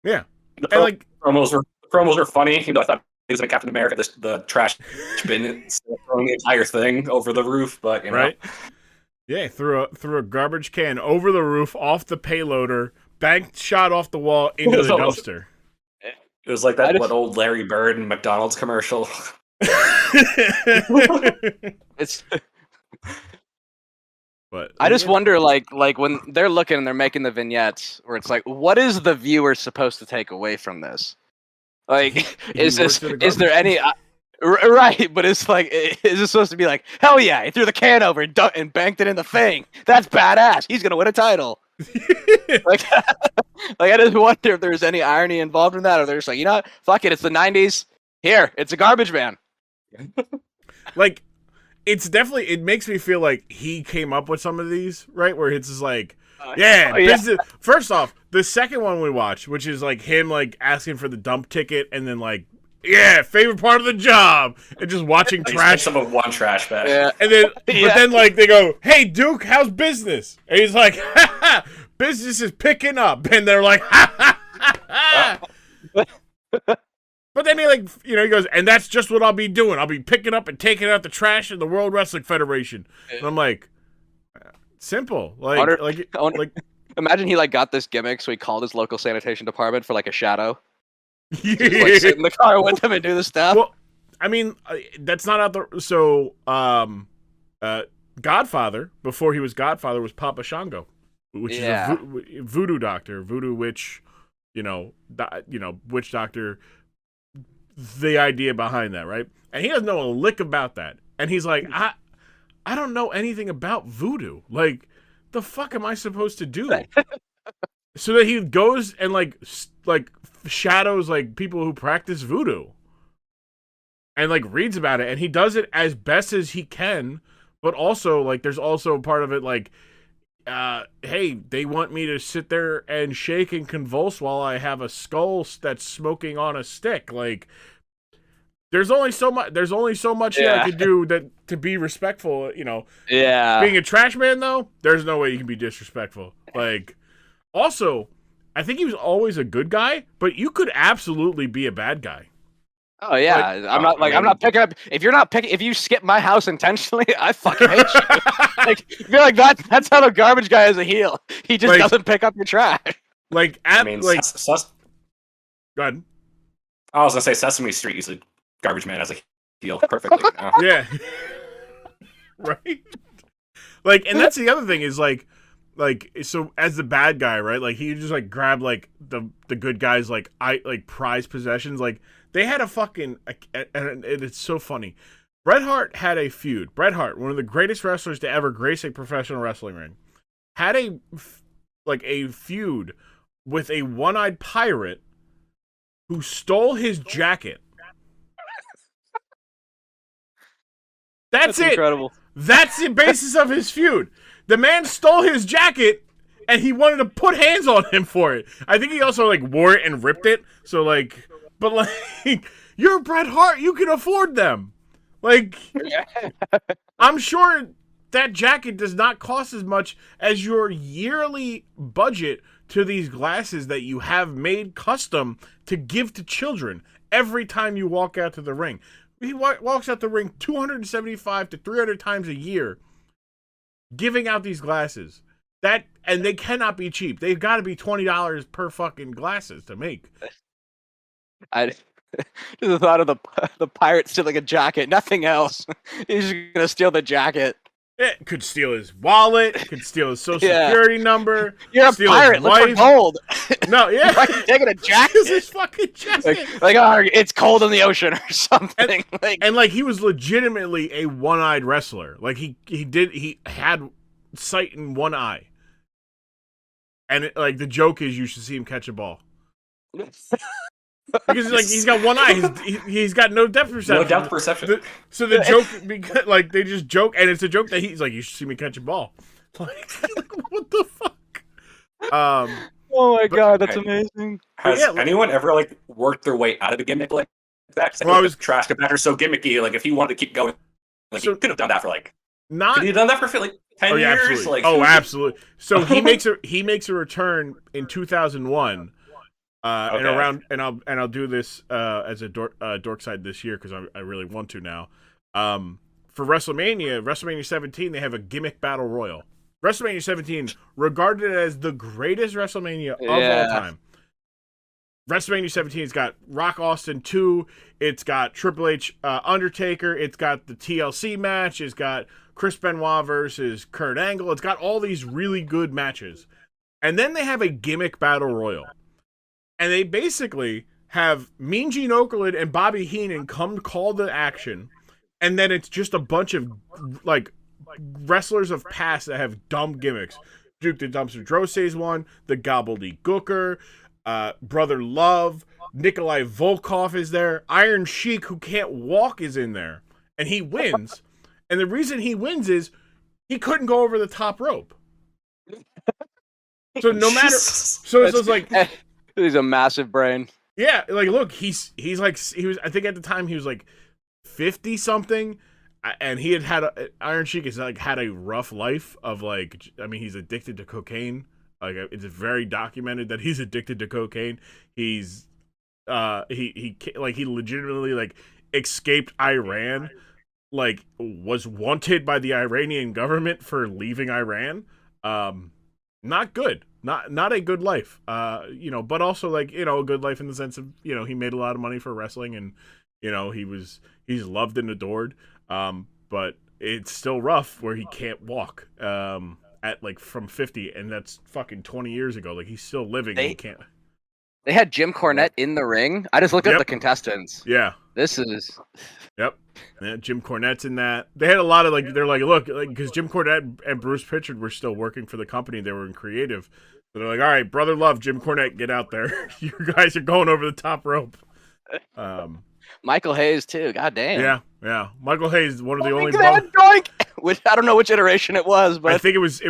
yeah. The and, like, promos were funny. I thought he was like Captain America, the trash bin, throwing the entire thing over the roof, but, right. Yeah, threw a garbage can over the roof, off the payloader, banked shot off the wall into the dumpster. It was like that old Larry Bird and McDonald's commercial. It's. But I just wonder, like when they're looking and they're making the vignettes, where it's like, what is the viewer supposed to take away from this? Like, is there any? Right, but it's like, is this supposed to be like, hell yeah, he threw the can over and banked it in the thing. That's badass. He's gonna win a title. like I just wonder if there's any irony involved in that, or they're just like, you know what? Fuck it, it's the '90s. Here, it's a garbage man. Like, it's definitely, it makes me feel like he came up with some of these, right? Where it's just like, business. First off, the second one we watched, which is like him like asking for the dump ticket, and then like, yeah, favorite part of the job, and just watching trash. Some of one trash bag. Yeah. And then, but then like they go, hey Duke, how's business? And he's like, business is picking up, and they're like, But then he, like, he goes, and that's just what I'll be doing. I'll be picking up and taking out the trash in the World Wrestling Federation. And I'm like, simple. Like, imagine he, like, got this gimmick, so he called his local sanitation department for, like, a shadow. Just, like, sit in the car with him and do the stuff. Well, I mean, that's not out there. So, Godfather, before he was Godfather, was Papa Shango, which is a voodoo doctor, voodoo witch, witch doctor. The idea behind that, right? And he doesn't know a lick about that. And he's like, I don't know anything about voodoo. Like, the fuck am I supposed to do? So that he goes and like shadows like people who practice voodoo. And like reads about it, and he does it as best as he can, but also like there's also a part of it like, hey, they want me to sit there and shake and convulse while I have a skull that's smoking on a stick. Like, there's only so much I could do that to be respectful. Yeah. Being a trash man though, there's no way you can be disrespectful. Like, also, I think he was always a good guy, but you could absolutely be a bad guy. Oh yeah, I'm not picking up. If you skip my house intentionally, I fucking hate you. Like, I feel like that's how the garbage guy is a heel. He just doesn't pick up your trash. Like, go ahead. I was gonna say Sesame Street is a garbage man as a heel perfectly. Yeah. Right. Like, and that's the other thing is like so as the bad guy, right? Like he just like grab like the good guys like prized possessions. Like they had a fucking and it's so funny. Bret Hart had a feud. Bret Hart, one of the greatest wrestlers to ever grace a professional wrestling ring, had a feud with a one-eyed pirate who stole his jacket. That's it. Incredible. That's the basis of his feud. The man stole his jacket, and he wanted to put hands on him for it. I think he also like wore it and ripped it. So like, but like, you're Bret Hart. You can afford them. Like, I'm sure that jacket does not cost as much as your yearly budget to these glasses that you have made custom to give to children every time you walk out to the ring. He walks out the ring 275 to 300 times a year giving out these glasses. And they cannot be cheap. They've got to be $20 per fucking glasses to make. Just the thought of the pirate stealing a jacket, nothing else. He's just gonna steal the jacket. It could steal his wallet. Could steal his social security number. You're a pirate. Look for gold. No, yeah. Why are you taking a jacket? It's his fucking jacket. It's cold in the ocean or something. And he was legitimately a one-eyed wrestler. Like he had sight in one eye. And the joke is you should see him catch a ball. Because he's got one eye, he's got no depth perception. No depth perception. So the joke, because they just joke, and it's a joke that he's like, you should see me catch a ball. Like what the fuck? Oh my god, that's amazing. Has anyone ever worked their way out of a gimmick like that? The trash compactor so gimmicky. Like if he wanted to keep going, he could have done that for could he have done that for 10 years? Absolutely. Absolutely. So he makes a return in 2001. And I'll do this as a dork side this year because I really want to now. For WrestleMania 17, they have a gimmick battle royal. WrestleMania 17 regarded as the greatest WrestleMania of all time. WrestleMania 17 has got Rock Austin 2. It's got Triple H Undertaker. It's got the TLC match. It's got Chris Benoit versus Kurt Angle. It's got all these really good matches. And then they have a gimmick battle royal. And they basically have Mean Gene Okerlund and Bobby Heenan come call the action, and then it's just a bunch of wrestlers of past that have dumb gimmicks. Duke the Dumpster Droese is one, the Gobbledygooker, Brother Love, Nikolai Volkov is there, Iron Sheik, who can't walk, is in there, and he wins. And the reason he wins is he couldn't go over the top rope. So no matter, it's like. He's a massive brain. Yeah, look, he was. I think at the time he was 50 something, and he had Iron Sheik has had a rough life of he's addicted to cocaine. It's very documented that he's addicted to cocaine. He's he legitimately escaped Iran, was wanted by the Iranian government for leaving Iran. Not good. Not a good life, but also a good life in the sense of, he made a lot of money for wrestling and, he's loved and adored. But it's still rough where he can't walk, at from 50, and that's fucking 20 years ago. He's still living and he can't. They had Jim Cornette in the ring. I just looked at the contestants. Yeah. This is. Yep. Yeah, Jim Cornette's in that. They had a lot of they're look, because Jim Cornette and Bruce Pritchard were still working for the company. They were in creative. So they're all right, Brother Love, Jim Cornette, get out there. You guys are going over the top rope. Michael Hayes too. God damn. Yeah. Michael Hayes, one of the only. Which I don't know which iteration it was, but I think it was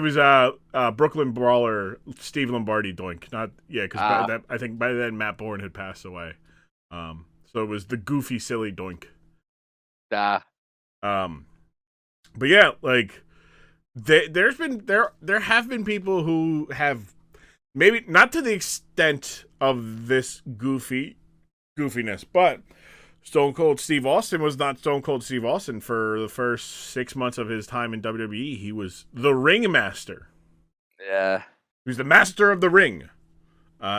Brooklyn Brawler Steve Lombardi Doink. Not because I think by then Matt Bourne had passed away. So it was the goofy silly Doink. But yeah, there have been people who have maybe not to the extent of this goofiness, but Stone Cold Steve Austin was not Stone Cold Steve Austin for the first 6 months of his time in WWE. He was the ring master. Yeah. He was the master of the ring.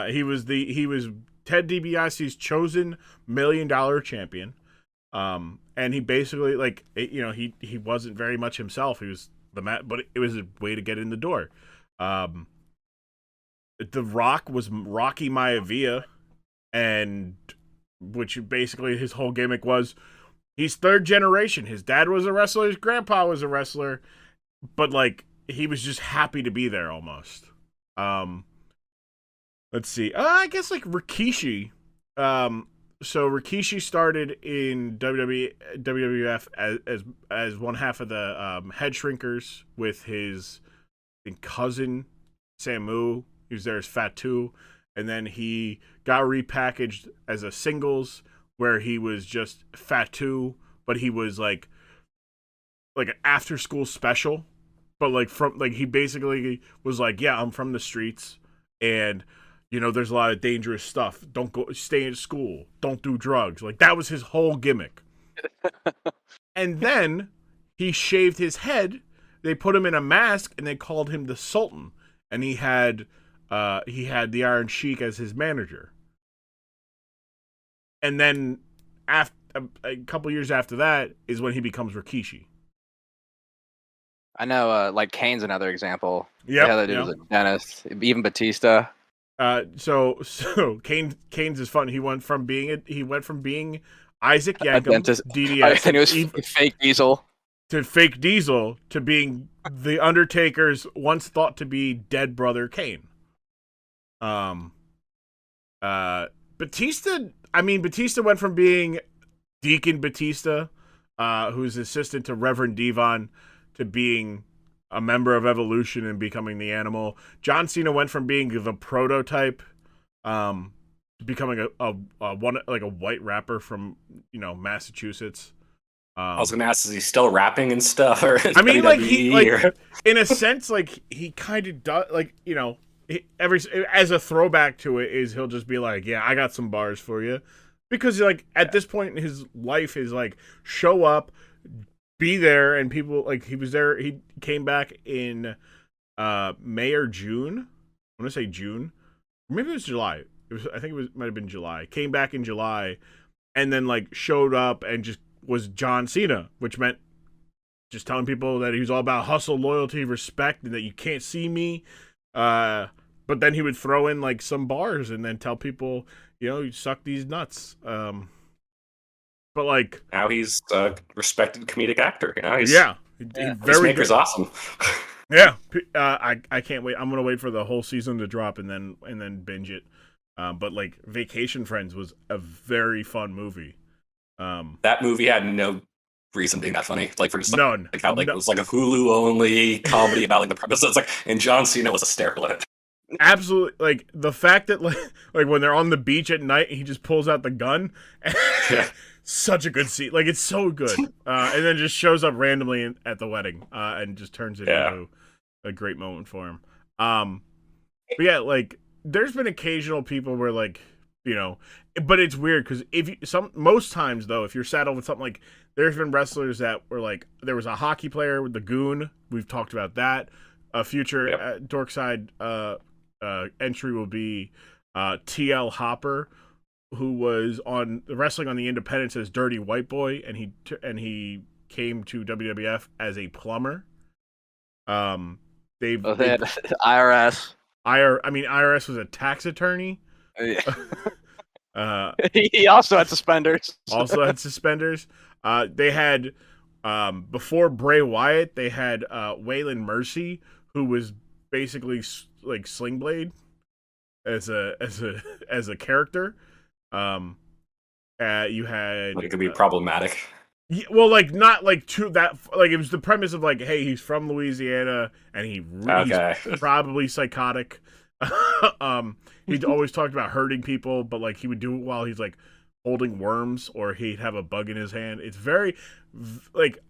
He was Ted DiBiase's chosen $1 million champion. And he basically, like, he wasn't very much himself. He was but it was a way to get in the door. The Rock was Rocky Maivia, and which basically his whole gimmick was he's third generation. His dad was a wrestler, his grandpa was a wrestler, but like he was just happy to be there almost. Let's see. I guess like Rikishi. So Rikishi started in WWF as one half of the Head Shrinkers with his cousin Samu. He was there as Fatu, and then he got repackaged as a singles where he was just Fatu, but he was like an after school special, but he basically was like, yeah, I'm from the streets, and there's a lot of dangerous stuff. Don't stay in school. Don't do drugs. Like that was his whole gimmick. And then he shaved his head. They put him in a mask and they called him the Sultan, and he had the Iron Sheik as his manager. And then after a couple years after that is when he becomes Rikishi. I know, like Kane's another example. Yeah, that dude was a dentist. Even Batista. So Kane's is fun. He went from being Isaac Yankem, DDS, and it was fake Diesel, to fake Diesel, to being the Undertaker's once thought to be dead brother Kane. Batista went from being Deacon Batista, who's assistant to Reverend Devon, to being a member of Evolution and becoming the Animal. John Cena went from being the prototype, to becoming a white rapper from Massachusetts. I was gonna ask, is he still rapping and stuff? Or I mean, WWE, in a sense, like he kind of does, as a throwback to it is he'll just be like, yeah, I got some bars for you, because at this point in his life is like show up, be there, and people he was there. He came back in May or June. I want to say June, maybe it was July. I think it might have been July. Came back in July, and then showed up and just was John Cena, which meant just telling people that he was all about hustle, loyalty, respect, and that you can't see me. But then he would throw in some bars and then tell people, you suck these nuts. But now he's a respected comedic actor. Peacemaker's awesome. Yeah, I can't wait. I'm gonna wait for the whole season to drop and then binge it. But Vacation Friends was a very fun movie. That movie had no reason being that funny. For just none. It was a Hulu only comedy about the premise. It's and John Cena was hysterical in it. Absolutely, the fact that when they're on the beach at night, he just pulls out the gun. Yeah. Such a good scene. It's so good. And then just shows up randomly at the wedding, and just turns it into a great moment for him. But yeah, there's been occasional people where but it's weird because most times though, if you're saddled with something there's been wrestlers that were there was a hockey player with the Goon. We've talked about that. A future Dork Side entry will be TL Hopper, who was wrestling on the Independents as Dirty White Boy, and he came to WWF as a plumber. They had IRS. IRS was a tax attorney. He also had suspenders. They had before Bray Wyatt, they had Waylon Mercy, who was basically Sling Blade as a character. You had it could be problematic. Yeah, well, not to that. It was the premise of hey, he's from Louisiana and he's probably psychotic. He'd always talked about hurting people, but he would do it while he's holding worms, or he'd have a bug in his hand. It's very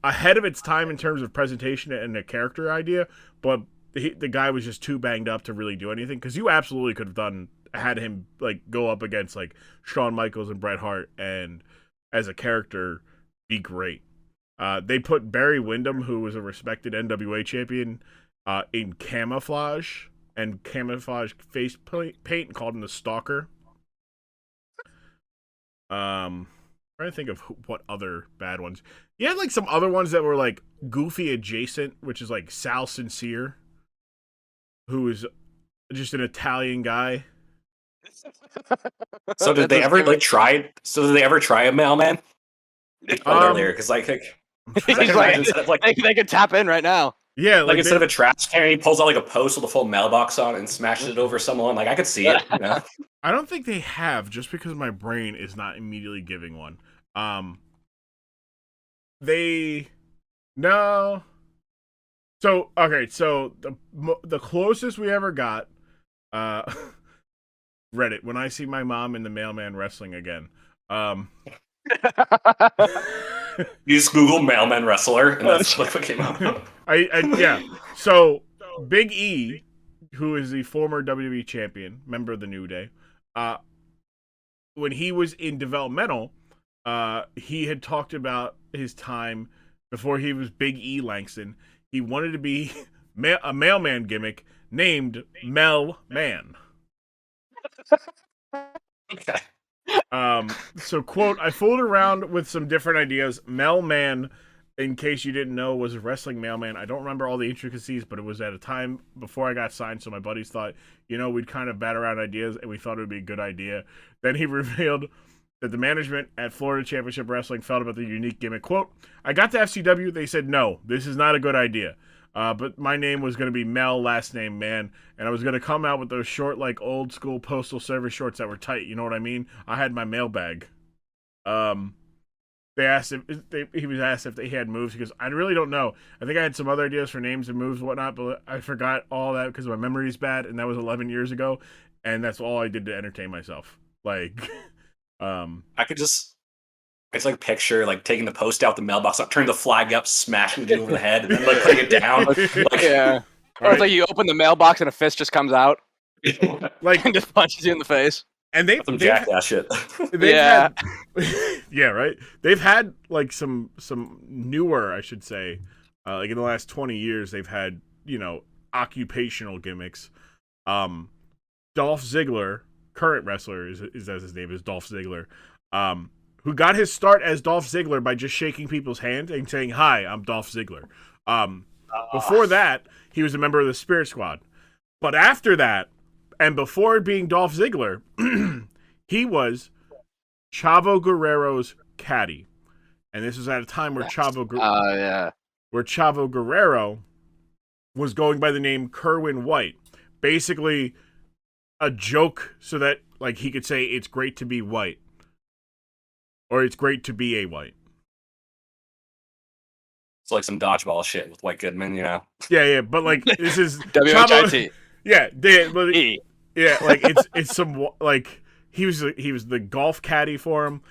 ahead of its time in terms of presentation and a character idea, but the guy was just too banged up to really do anything. Because you absolutely could have had him like go up against like Shawn Michaels and Bret Hart, and as a character be great. They put Barry Windham, who was a respected NWA champion, in camouflage and camouflage face paint, and called him the Stalker. Trying to think of what other bad ones. You had like some other ones that were like goofy adjacent, which is like Sal Sincere, who is just an Italian guy. So did they ever try a mailman? Earlier, because like they could tap in right now. Yeah, like instead of a trash can, he pulls out like a post with a full mailbox on it and smashes it over someone. Like I could see it. You know? I don't think they have, just because my brain is not immediately giving one. No. So okay, so the closest we ever got, Reddit. When I see my mom in the mailman wrestling again. You just Google mailman wrestler, and that's what came up. Yeah. So Big E, who is the former WWE champion, member of the New Day, when he was in developmental, he had talked about his time before he was Big E Langston. He wanted to be a mailman gimmick named Mel Man. Okay. So quote, I fooled around with some different ideas. Mel Man, in case you didn't know, was a wrestling mailman. I don't remember all the intricacies, but it was at a time before I got signed, so my buddies thought, we'd kind of bat around ideas, and we thought it would be a good idea. Then he revealed that the management at Florida Championship Wrestling felt about the unique gimmick. Quote, I got to FCW, they said, no, this is not a good idea. But my name was going to be Mel, last name Man, and I was going to come out with those short, like, old-school postal service shorts that were tight, you know what I mean? I had my mailbag. He was asked if he had moves. He goes, I really don't know. I think I had some other ideas for names and moves and whatnot, but I forgot all that because my memory is bad, and that was 11 years ago, and that's all I did to entertain myself. Like, I could just... It's like picture like taking the post out the mailbox, turning the flag up, smashing it over the head, and then like putting it down. Yeah. Or it's like you open the mailbox and a fist just comes out, like and just punches you in the face. And they've jackass shit. Yeah. Yeah, right. They've had like some newer, I should say, like in the last 20 years, they've had occupational gimmicks. Dolph Ziggler, current wrestler, is as his name is Dolph Ziggler. Who got his start as Dolph Ziggler by just shaking people's hands and saying, hi, I'm Dolph Ziggler. Before that, he was a member of the Spirit Squad. But after that, and before being Dolph Ziggler, he was Chavo Guerrero's caddy. And this was at a time where Chavo Guerrero was going by the name Kerwin White. Basically, a joke so that like he could say, it's great to be white. Or it's great to be a white. It's like some dodgeball shit with White Goodman, Yeah, but like this is WHIT. Yeah, yeah, like it's some like he was the golf caddy for him.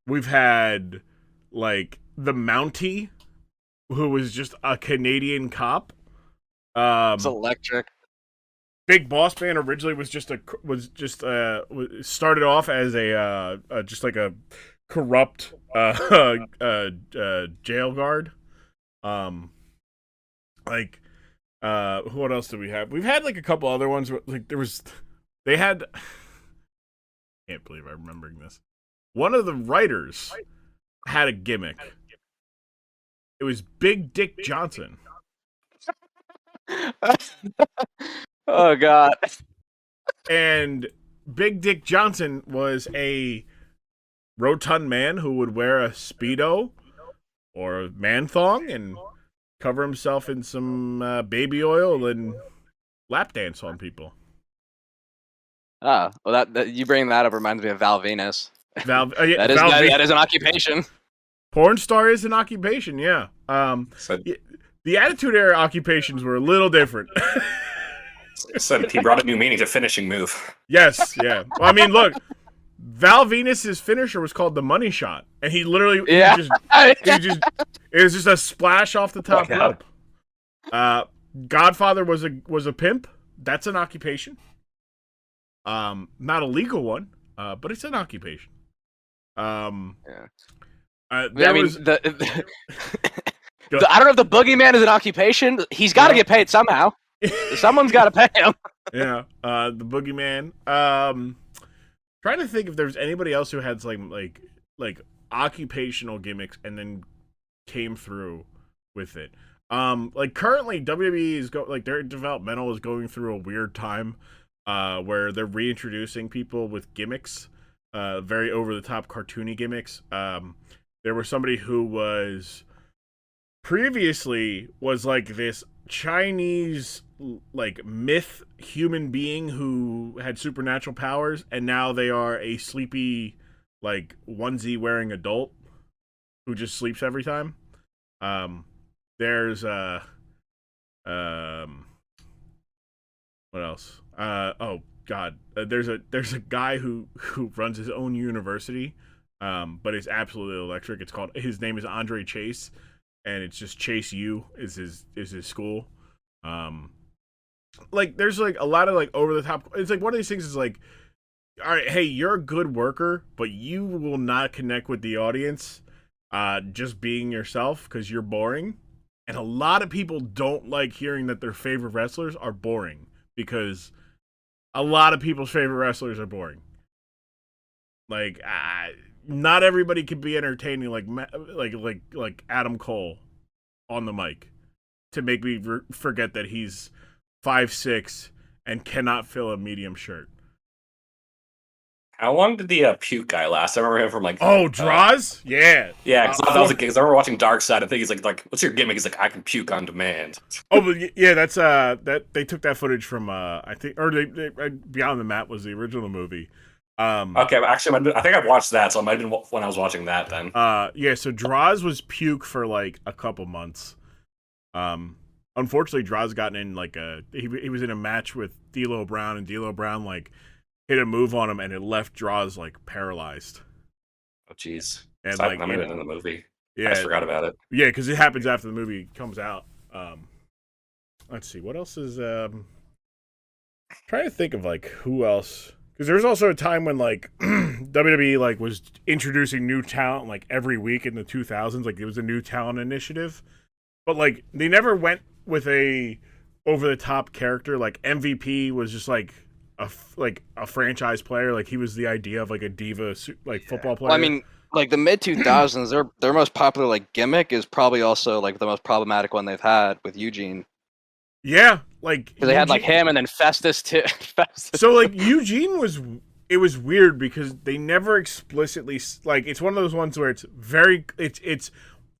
We've had like the Mountie, who was just a Canadian cop. It's electric. Big Boss Man originally was started off as a just like a corrupt jail guard. What else do we have? We've had like a couple other ones. Like I can't believe I'm remembering this. One of the writers had a gimmick. It was Big Dick Johnson. Oh, God. And Big Dick Johnson was a rotund man who would wear a Speedo or a man thong and cover himself in some baby oil and lap dance on people. Oh, well, that you bring that up reminds me of Val Venus. That is an occupation. Porn star is an occupation, yeah. The Attitude Era occupations were a little different. Said he brought a new meaning to finishing move. Yes, yeah. Well, I mean, look, Val Venus's finisher was called the Money Shot, and he literally, it was just a splash off the top rope. Godfather was a pimp. That's an occupation. Not a legal one, but it's an occupation. Yeah. I don't know if the boogeyman is an occupation. He's got to get paid somehow. Someone's got to pay him. Yeah, the boogeyman. Trying to think if there's anybody else who had like occupational gimmicks and then came through with it. Like currently WWE is their developmental is going through a weird time, where they're reintroducing people with gimmicks, very over the top cartoony gimmicks. There was somebody who was previously like this Chinese like myth human being who had supernatural powers, and now they are a sleepy like onesie wearing adult who just sleeps every time. There's what else? Oh god, there's a guy who runs his own university, but it's absolutely electric. His name is Andre Chase, and it's just Chase U is his school. Like there's like a lot of like over the top. It's like one of these things is like, all right, hey, you're a good worker, but you will not connect with the audience, just being yourself because you're boring. And a lot of people don't like hearing that their favorite wrestlers are boring, because a lot of people's favorite wrestlers are boring. Like, not everybody can be entertaining like Adam Cole on the mic to make me forget that he's 5'6" and cannot fill a medium shirt. How long did the puke guy last? I remember him from like... Oh, Droese? Yeah. Yeah, because that was a gig. I remember watching Dark Side. I think he's like, what's your gimmick? He's like, I can puke on demand. Oh, but yeah, that's that they took that footage from I think, or they Beyond the Mat was the original movie. Okay, actually, I think I watched that, so it might have been when I was watching that then. Yeah, so Droese was puke for like a couple months. Unfortunately, Droese gotten in like he was in a match with D'Lo Brown, and D'Lo Brown like hit a move on him, and it left Droese like paralyzed. Oh, jeez. And so like I'm in the movie. Yeah, I just forgot about it. Yeah, because it happens after the movie comes out. Let's see, what else is trying to think of like who else, because there's also a time when like WWE like was introducing new talent like every week in the 2000s. Like it was a new talent initiative, but like they never went with a over the top character. Like MVP was just like a franchise player. Like he was the idea of like a diva like football player. Well, I mean, like the mid 2000s, their most popular like gimmick is probably also like the most problematic one they've had with Eugene. Yeah, like they had like him and then Festus too. So like Eugene was weird because they never explicitly like, it's one of those ones where it's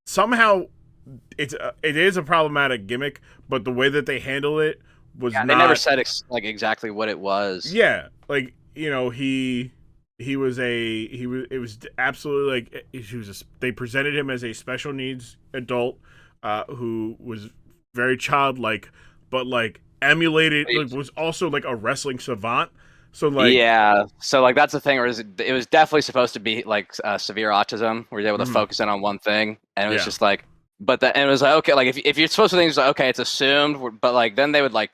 somehow it is a problematic gimmick, but the way that they handle it was they never said like exactly what it was. Yeah, like, you know, it was absolutely like they presented him as a special needs adult who was very childlike, but like emulated, like, was also like a wrestling savant. So like, yeah, so like that's the thing, where it was definitely supposed to be like severe autism, where you're able to focus in on one thing, and it was just like, and it was like, okay, like if you're supposed to think, it's like, okay, it's assumed, but like then they would like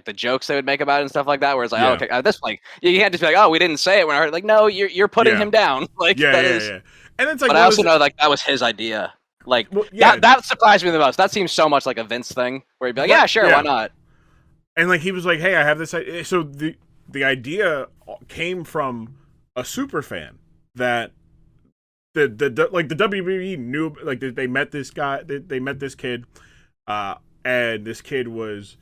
the jokes they would make about it and stuff like that, where it's like, oh, okay, this like you can't just be like, oh, we didn't say it when I heard, like, no, you're putting him down, like and it's like, but I also know like that was his idea, like that surprised me the most. That seems so much like a Vince thing, where he'd be like, yeah, sure, why not? And like he was like, hey, I have this idea. So the idea came from a super fan that the WWE knew, like they met this guy, they met this kid, and this kid was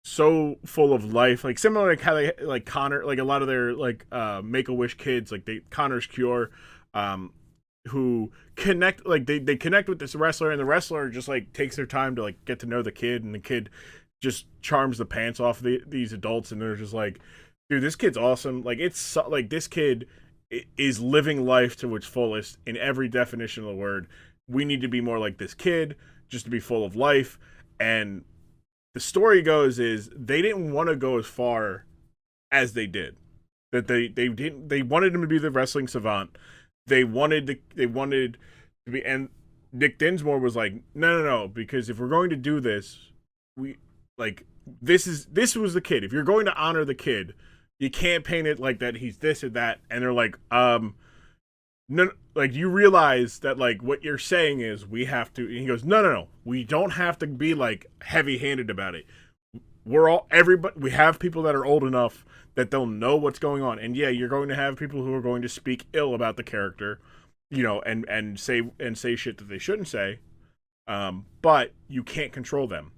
so full of life, like similar like how they like Connor, like a lot of their like Make-A-Wish kids, like Connor's Cure, who connect, like they connect with this wrestler, and the wrestler just like takes their time to like get to know the kid, and the kid just charms the pants off these adults, and they're just like, dude, this kid's awesome. Like it's like this kid is living life to its fullest in every definition of the word. We need to be more like this kid, just to be full of life. And the story goes is they didn't want to go as far as they did. That they wanted him to be the wrestling savant. They wanted to be, and Nick Dinsmore was like, no, because if we're going to do this, like this was the kid. If you're going to honor the kid, you can't paint it like that he's this or that. And they're like, no, like you realize that like what you're saying is we have to. And he goes, no, we don't have to be like heavy-handed about it. We have people that are old enough that they'll know what's going on. And yeah, you're going to have people who are going to speak ill about the character, you know, and say shit that they shouldn't say. But you can't control them.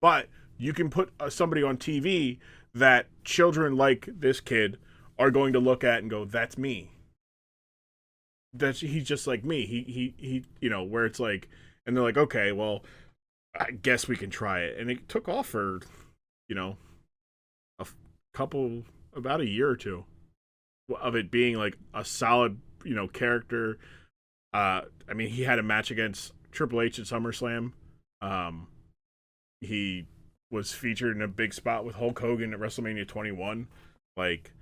But you can put somebody on TV that children like this kid are going to look at and go, that's me. He's just like me. He you know, where it's like, and they're like, okay, well, I guess we can try it. And it took off for, you know, about a year or two of it being like a solid, you know, character. I mean, he had a match against Triple H at SummerSlam. He was featured in a big spot with Hulk Hogan at WrestleMania 21. Like,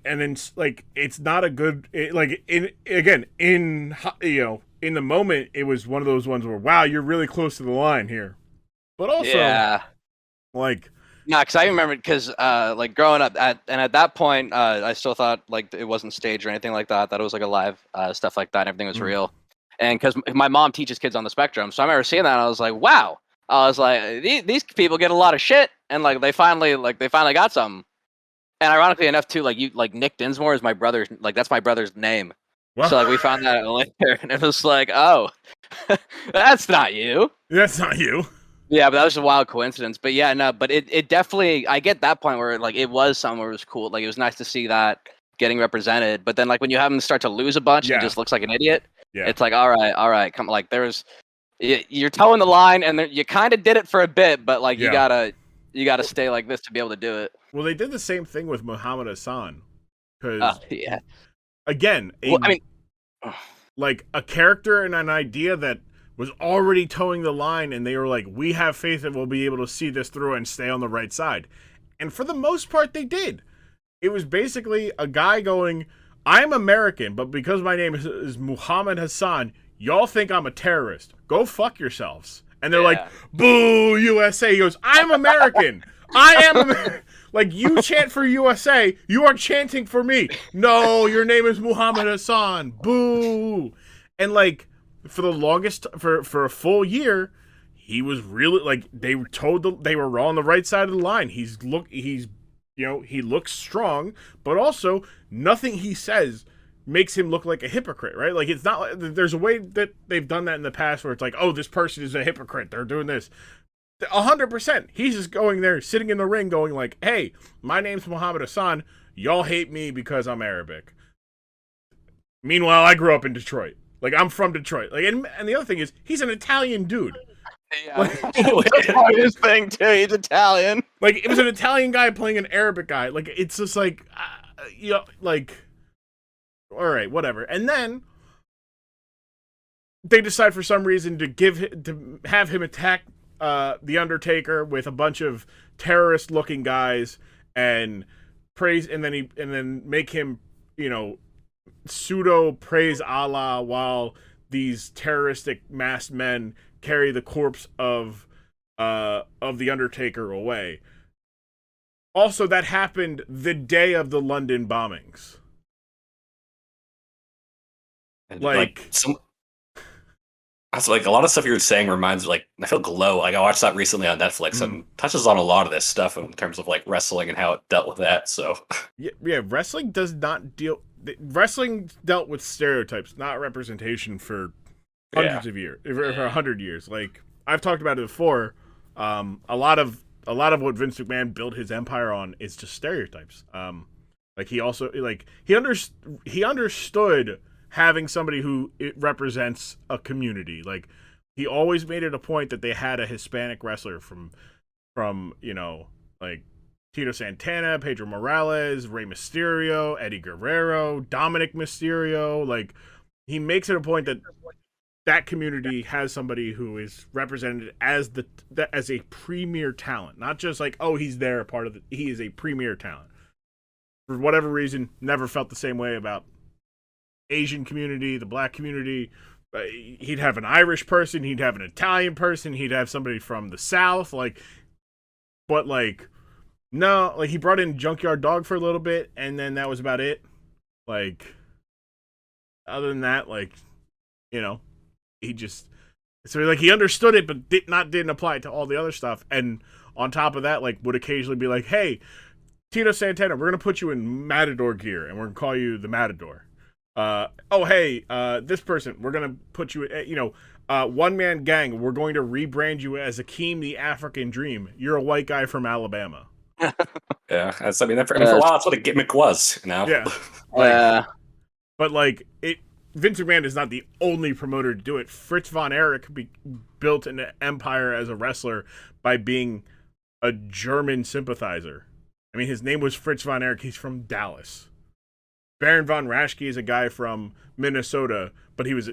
and then like it's not a good in you know, in the moment it was one of those ones where wow, you're really close to the line here, but also like no, because I remember because like growing up at that point I still thought like it wasn't staged or anything like that it was like a live stuff like that and everything was real, and because my mom teaches kids on the spectrum, so I remember seeing that and I was like wow, I was like these people get a lot of shit and like they finally got something. And ironically enough, too, like Nick Dinsmore is my brother's, like that's my brother's name. Wow. So like we found that later, and it was like, oh, that's not you. That's not you. Yeah, but that was a wild coincidence. But yeah, no, but it definitely, I get that point where like it was something where it was cool. Like it was nice to see that getting represented. But then like when you have him start to lose a bunch and just looks like an idiot, it's like all right, come like you're towing the line, and you kind of did it for a bit, but like you gotta stay like this to be able to do it. Well, they did the same thing with Muhammad Hassan. Because, again, like a character and an idea that was already towing the line, and they were like, we have faith that we'll be able to see this through and stay on the right side. And for the most part, they did. It was basically a guy going, I'm American, but because my name is Muhammad Hassan, y'all think I'm a terrorist. Go fuck yourselves. And they're like, boo, USA. He goes, I'm American. I am American. Like, you chant for USA, you are chanting for me. No, your name is Muhammad Hassan. Boo. And, like, for the longest, for a full year, he was really, like, they were told they were on the right side of the line. He looks strong, but also nothing he says makes him look like a hypocrite, right? Like, it's not like, there's a way that they've done that in the past where it's like, oh, this person is a hypocrite. They're doing this. 100%. He's just going there, sitting in the ring, going like, "Hey, my name's Muhammad Hassan. Y'all hate me because I'm Arabic." Meanwhile, I grew up in Detroit. Like, I'm from Detroit. Like, and the other thing is, he's an Italian dude. Yeah, that's part of his thing too. He's Italian. Like, it was an Italian guy playing an Arabic guy. Like, it's just like, like, all right, whatever. And then they decide for some reason to have him attack the Undertaker with a bunch of terrorist-looking guys and praise, and then make him, you know, pseudo praise Allah while these terroristic masked men carry the corpse of the Undertaker away. Also, that happened the day of the London bombings. And that's like a lot of stuff you're saying reminds me, like, I feel Glow. Like, I watched that recently on Netflix and touches on a lot of this stuff in terms of like wrestling and how it dealt with that. So yeah, wrestling does not deal. Wrestling dealt with stereotypes, not representation for hundreds of years, for 100 years. Like, I've talked about it before. A lot of what Vince McMahon built his empire on is just stereotypes. Like, he also he understood having somebody who it represents a community. Like, he always made it a point that they had a Hispanic wrestler from you know, like Tito Santana, Pedro Morales, Rey Mysterio, Eddie Guerrero, Dominic Mysterio. Like, he makes it a point that community has somebody who is represented as as a premier talent, not just like, oh, he's there, he is a premier talent. For whatever reason, never felt the same way about Asian community, the black community, he'd have an Irish person, he'd have an Italian person, he'd have somebody from the South, like, but like, no, like he brought in Junkyard Dog for a little bit, and then that was about it. Like, other than that, like, you know, he just, so like he understood it, but didn't apply it to all the other stuff. And on top of that, like, would occasionally be like, hey, Tito Santana, we're gonna put you in Matador gear, and we're gonna call you the Matador. Oh hey, this person, we're gonna put you, one man gang. We're going to rebrand you as Akeem the African Dream. You're a white guy from Alabama. Yeah, for a while that's what a gimmick was. Yeah, but like Vince McMahon is not the only promoter to do it. Fritz von Erich built an empire as a wrestler by being a German sympathizer. I mean, his name was Fritz von Erich. He's from Dallas. Baron von Raschke is a guy from Minnesota, but he was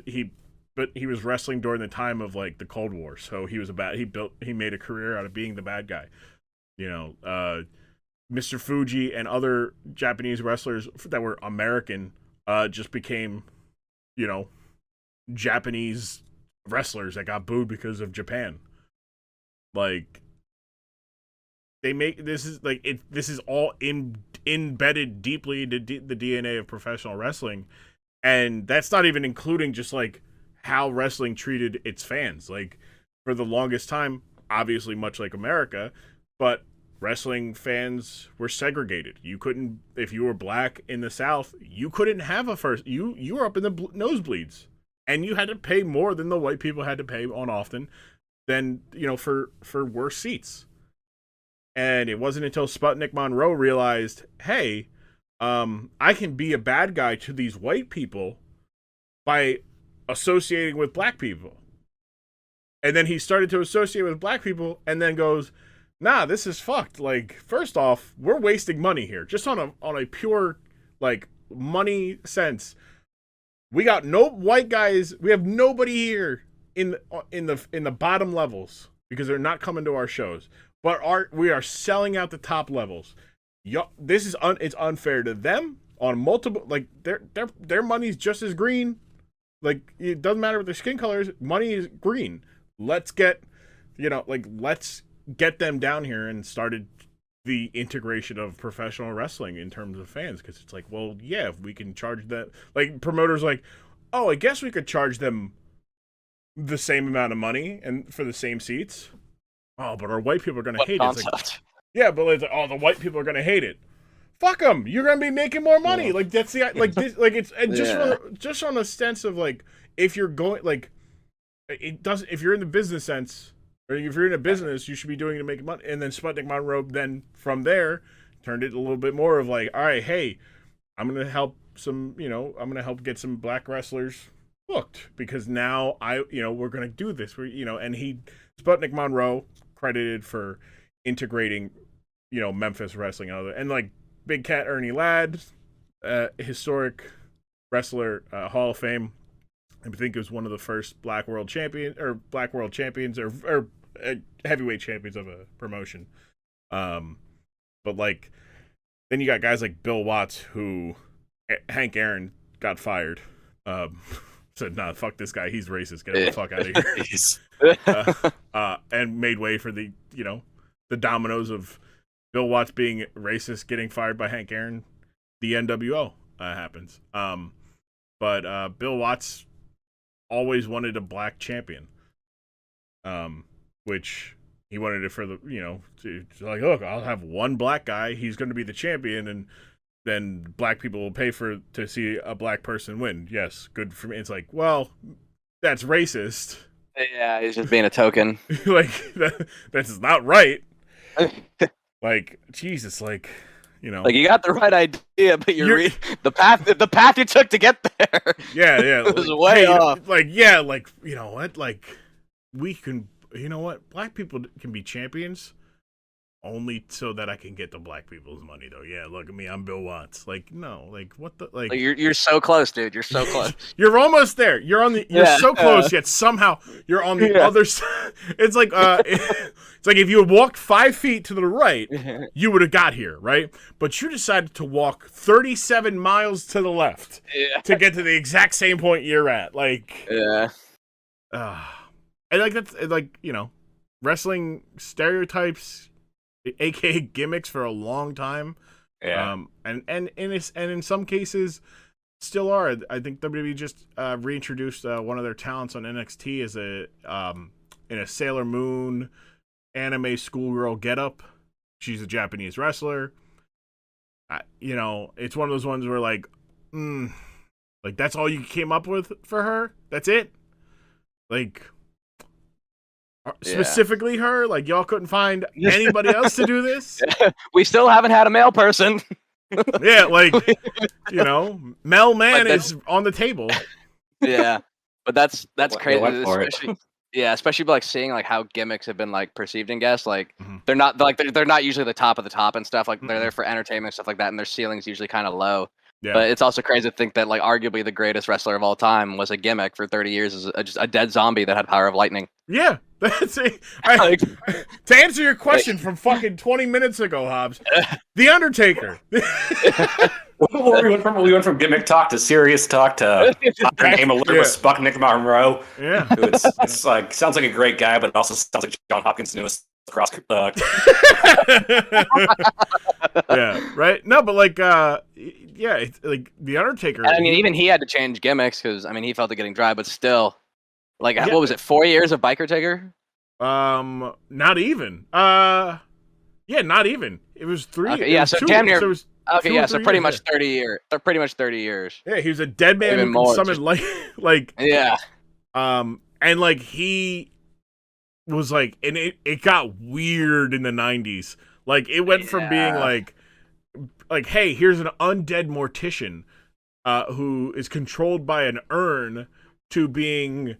wrestling during the time of like the Cold War. So he made a career out of being the bad guy. Mr. Fuji and other Japanese wrestlers that were American just became, Japanese wrestlers that got booed because of Japan. Like, this is all embedded deeply into the DNA of professional wrestling, and that's not even including just like how wrestling treated its fans. Like, for the longest time, obviously much like America, but wrestling fans were segregated. You couldn't, if you were black in the South, you couldn't have you were up in the nosebleeds, and you had to pay more than the white people had to pay on often than, for worse seats. And it wasn't until Sputnik Monroe realized, hey, I can be a bad guy to these white people by associating with black people. And then he started to associate with black people and then goes, nah, this is fucked. Like, first off, we're wasting money here. Just on a pure, like, money sense. We got no white guys. We have nobody here in the bottom levels because they're not coming to our shows. But we are selling out the top levels. This is it's unfair to them on multiple, like, their money's just as green. Like, it doesn't matter what their skin color is. Money is green. Let's get them down here, and started the integration of professional wrestling in terms of fans. Because it's like, well, yeah, if we can charge that, like, promoters like, oh, I guess we could charge them the same amount of money and for the same seats. Oh, but our white people are going to hate it. Like, yeah, but like, oh, the white people are going to hate it. Fuck them. You're going to be making more money. Yeah. Like, that's the, like, this, like, it's, and just on a sense of, like, if you're going, like, it doesn't, if you're in the business sense, or if you're in a business, you should be doing it to make money. And then Sputnik Monroe then from there turned it a little bit more of like, all right, hey, I'm going to help I'm going to help get some black wrestlers booked because now we're going to do this. And Sputnik Monroe credited for integrating, Memphis wrestling and like Big Cat Ernie Ladd, historic wrestler, Hall of Fame. I think it was one of the first black world champions or heavyweight champions of a promotion. But like, then you got guys like Bill Watts, who Hank Aaron got fired. Said, nah, fuck this guy. He's racist. Get the fuck out of here. And made way for the dominoes of Bill Watts being racist, getting fired by Hank Aaron. The NWO happens. But Bill Watts always wanted a black champion. Which he wanted it for the, like, look, I'll have one black guy. He's going to be the champion, and then black people will pay to see a black person win. Yes, good for me. It's like, well, that's racist. Yeah, he's just being a token. Like, that's not right. Like, Jesus, like, like, you got the right idea, but the path you took to get there. Yeah, it was way off. Like, yeah, like, you know what? Like, we can, black people can be champions, only so that I can get the black people's money, though. Yeah, look at me, I'm Bill Watts. Like, no, like what the like? You're so close, dude. You're so close. You're almost there. You're so close, yet somehow you're on the other side. It's like it's like if you had walked 5 feet to the right, you would have got here, right? But you decided to walk 37 miles to the left to get to the exact same point you're at. Like, and like that's like, you know, wrestling stereotypes, aka gimmicks, for a long time. Yeah. And in some cases still are. I think WWE just reintroduced one of their talents on NXT as in a Sailor Moon anime schoolgirl getup. She's a Japanese wrestler. You know, it's one of those ones where like that's all you came up with for her? That's it? Like, specifically her? Like, y'all couldn't find anybody else to do this? We still haven't had a male person. Yeah, like, you know, Mel Man is on the table. Yeah, but that's crazy. Especially, especially like seeing like how gimmicks have been like perceived in guests. Like they're not usually the top of the top and stuff. Like they're there for entertainment, stuff like that, and their ceiling's usually kind of low. Yeah. But it's also crazy to think that like arguably the greatest wrestler of all time was a gimmick for 30 years as just a dead zombie that had power of lightning. Yeah, that's it. To answer your question from fucking 20 minutes ago, Hobbs, The Undertaker. We went from gimmick talk to serious talk to name a little Sputnik Monroe. Yeah, who it's like sounds like a great guy, but also sounds like John Hopkins' newest cross. Yeah, right. No, but like, it's like The Undertaker. I mean, even he had to change gimmicks because I mean he felt it getting dry, but still, like, what was it? 4 years of Biker Taker? Not even. Not even. It was 3. Okay, yeah, so damn near. So okay, yeah, so pretty much 30 years. They're pretty much 30 years. Yeah, he was a dead man who could summon like. Yeah. And like he was like, and it got weird in the 90s. Like it went from being like, hey, here's an undead mortician, who is controlled by an urn, to being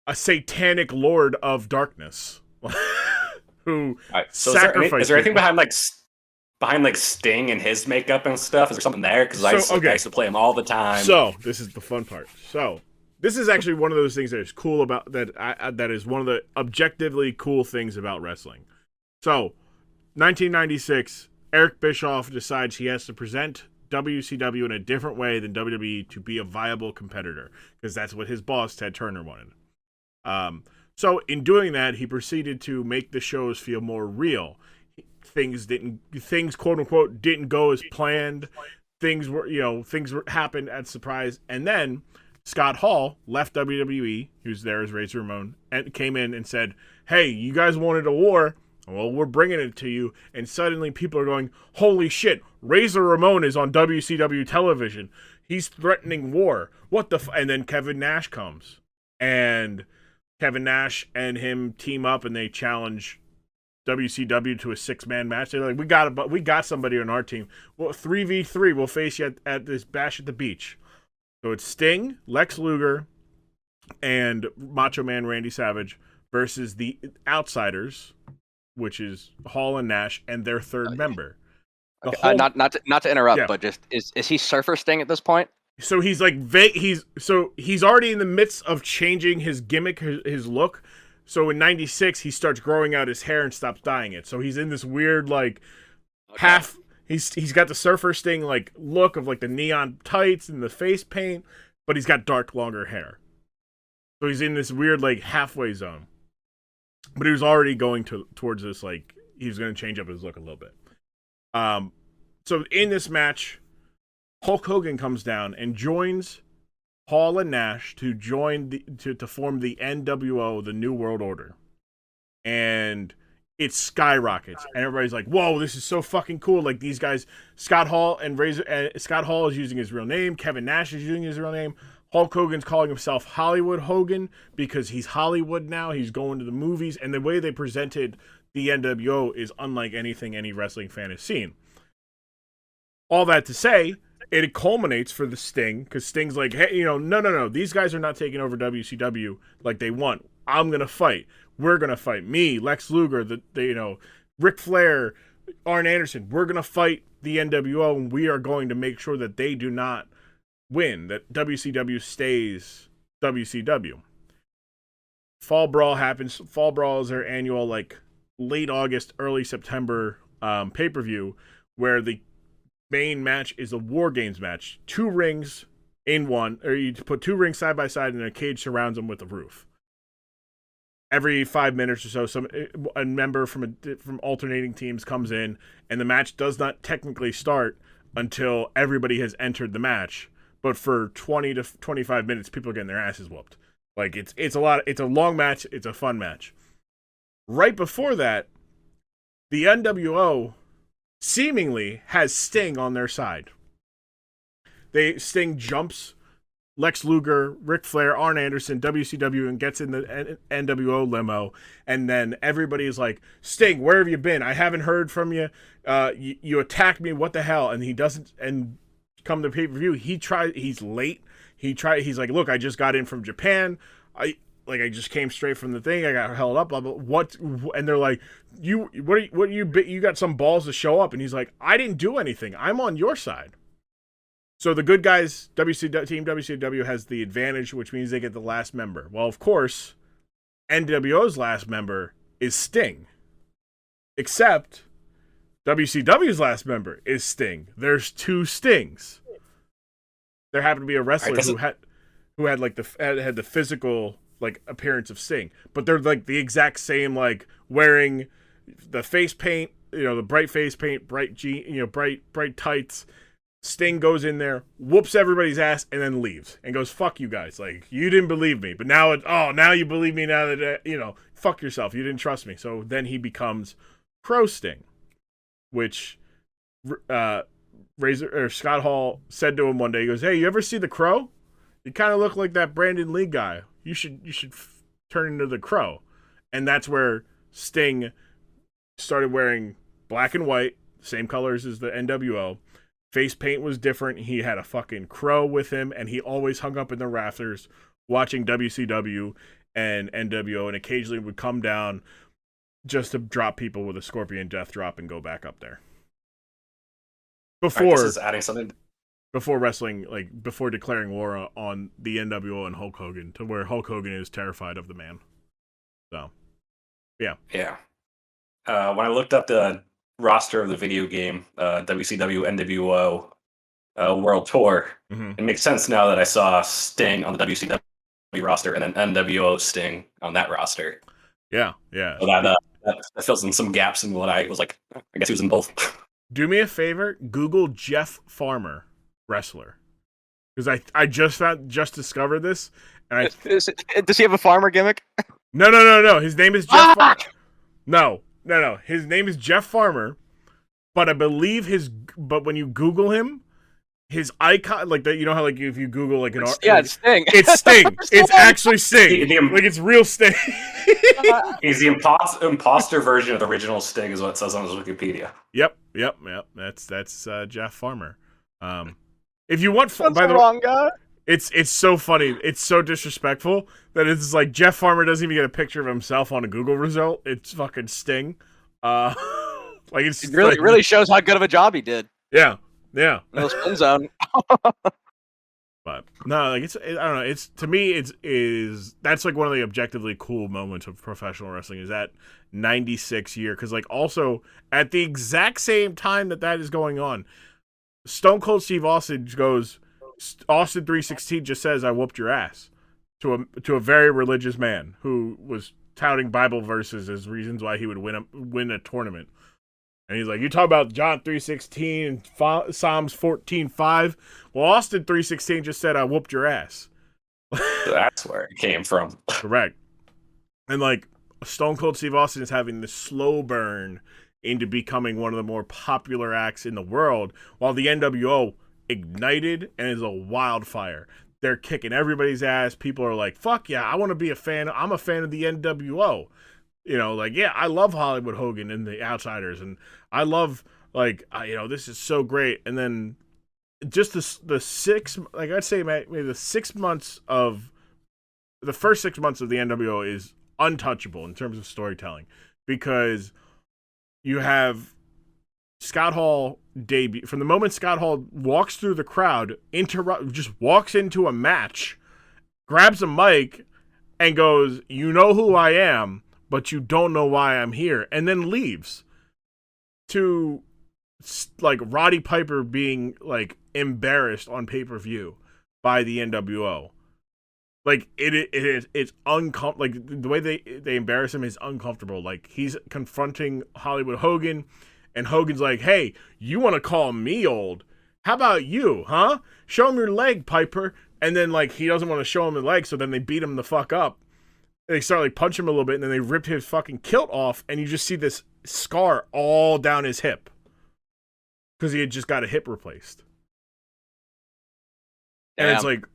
a satanic lord of darkness, who sacrificed. Is there anything behind like Sting and his makeup and stuff? Is there something there? Because I used to play him all the time. So this is the fun part. So this is actually one of those things that is cool about that. That is one of the objectively cool things about wrestling. So, 1996, Eric Bischoff decides he has to present WCW in a different way than WWE to be a viable competitor, because that's what his boss Ted Turner wanted. So in doing that, he proceeded to make the shows feel more real. Things quote unquote didn't go as planned. Things happened at surprise, and then Scott Hall left WWE. He was there as Razor Ramon, and came in and said, "Hey, you guys wanted a war. Well, we're bringing it to you." And suddenly people are going, "Holy shit, Razor Ramon is on WCW television. He's threatening war. What the And then Kevin Nash comes. And Kevin Nash and him team up, and they challenge WCW to a 6-man match. They're like, we got somebody on our team. Well, 3v3, we'll face you at this Bash at the Beach. So it's Sting, Lex Luger, and Macho Man Randy Savage versus the Outsiders, which is Hall and Nash, and their third member. Not to interrupt, but just is he Surfer Sting at this point? So he's like he's already in the midst of changing his gimmick, his look. So in 96, he starts growing out his hair and stops dyeing it. So he's in this weird half. He's got the Surfer Sting look of the neon tights and the face paint, but he's got dark, longer hair. So he's in this weird halfway zone. But he was already going towards this he was going to change up his look a little bit. So in this match, Hulk Hogan comes down and joins Hall and Nash to to form the NWO, the New World Order. And it skyrockets, and everybody's like, "Whoa, this is so fucking cool!" Like these guys, Scott Hall is using his real name. Kevin Nash is using his real name. Hulk Hogan's calling himself Hollywood Hogan because he's Hollywood now. He's going to the movies, and the way they presented the NWO is unlike anything any wrestling fan has seen. All that to say, it culminates for the Sting, because Sting's like, "Hey, no, these guys are not taking over WCW like they want. I'm gonna fight. We're gonna fight. Me, Lex Luger, Ric Flair, Arn Anderson, we're going to fight the NWO, and we are going to make sure that they do not win, that WCW stays WCW. Fall Brawl happens. Fall Brawl is their annual, like, late August, early September pay-per-view, where the main match is a War Games match. 2 rings in one, or you put 2 rings side by side, and a cage surrounds them with a roof. Every 5 minutes or so, a member from alternating teams comes in, and the match does not technically start until everybody has entered the match. But for 20 to 25 minutes, people are getting their asses whooped. Like, it's a long match. It's a fun match. Right before that, the NWO seemingly has Sting on their side. Sting jumps Lex Luger, Ric Flair, Arn Anderson, WCW, and gets in the NWO limo. And then everybody is like, Sting, where have you been? I haven't heard from you. You attacked me. What the hell? And he doesn't. And come to pay-per-view, he's late. He's like, look, I just got in from Japan. I just came straight from the thing. I got held up. Blah, blah, what? And they're like, you got some balls to show up. And he's like, I didn't do anything. I'm on your side. So the good guys, Team WCW has the advantage, which means they get the last member. Well, of course, NWO's last member is Sting. Except WCW's last member is Sting. There's 2 Stings. There happened to be a wrestler who had like the physical like appearance of Sting, but they're like the exact same, like wearing the face paint, the bright face paint, bright tights. Sting goes in there, whoops everybody's ass, and then leaves and goes, "Fuck you guys! Like, you didn't believe me, but now now you believe me. Now that fuck yourself. You didn't trust me." So then he becomes Pro Sting, which Scott Hall said to him one day. He goes, "Hey, you ever see the Crow? You kind of look like that Brandon Lee guy. You should turn into the Crow." And that's where Sting started wearing black and white, same colors as the NWO. Face paint was different. He had a fucking crow with him, and he always hung up in the rafters watching WCW and NWO, and occasionally would come down just to drop people with a Scorpion Death Drop and go back up there. Before adding something. Before wrestling, like before declaring war on the NWO and Hulk Hogan, to where Hulk Hogan is terrified of the man. So, yeah. Yeah. When I looked up the roster of the video game, WCW NWO World Tour, it makes sense now that I saw Sting on the WCW roster and then NWO Sting on that roster. Yeah. So that fills in some gaps in what I was like, I guess he was in both. Do me a favor, Google Jeff Farmer wrestler, because I just discovered this. And does he have a farmer gimmick? No. His name is Jeff. No. His name is Jeff Farmer, but I believe but when you Google him, his icon, like that, how like if you Google like an it's Sting. It's Sting. It's actually Sting. Like it's real Sting. He's the imposter version of the original Sting, is what it says on his Wikipedia. Yep. That's Jeff Farmer. If you want, by the wrong guy. It's so funny. It's so disrespectful that it's like Jeff Farmer doesn't even get a picture of himself on a Google result. It's fucking Sting. Like it really shows how good of a job he did. Yeah. No spin zone. But no, like I don't know. It's to me, that's like one of the objectively cool moments of professional wrestling is that 96 year, because like also at the exact same time that is going on, Stone Cold Steve Austin goes. Austin 316 just says, "I whooped your ass," to a very religious man who was touting Bible verses as reasons why he would win a tournament. And he's like, "You talk about John 3:16 and Psalms 14:5. Well, Austin 3:16 just said, 'I whooped your ass.'" That's where it came from. Correct. And like Stone Cold Steve Austin is having this slow burn into becoming one of the more popular acts in the world, while the NWO ignited and is a wildfire. They're kicking everybody's ass. People are like, "Fuck yeah, I want to be a fan. I'm a fan of the NWO." Like, yeah, I love Hollywood Hogan and the Outsiders, and I love this is so great. And then just the 6, like I'd say maybe the 6 months of the first 6 months of the NWO is untouchable in terms of storytelling, because you have Scott Hall debut. From the moment Scott Hall walks through the crowd, just walks into a match, grabs a mic, and goes, "You know who I am, but you don't know why I'm here," and then leaves. To like Roddy Piper being like embarrassed on pay-per-view by the NWO. Like it's uncomfortable. Like the way they embarrass him is uncomfortable. Like he's confronting Hollywood Hogan, and Hogan's like, "Hey, you want to call me old? How about you, huh? Show him your leg, Piper." And then like he doesn't want to show him the leg, so then they beat him the fuck up. They start like punch him a little bit, and then they rip his fucking kilt off, and you just see this scar all down his hip because he had just got a hip replaced. And Damn. it's like,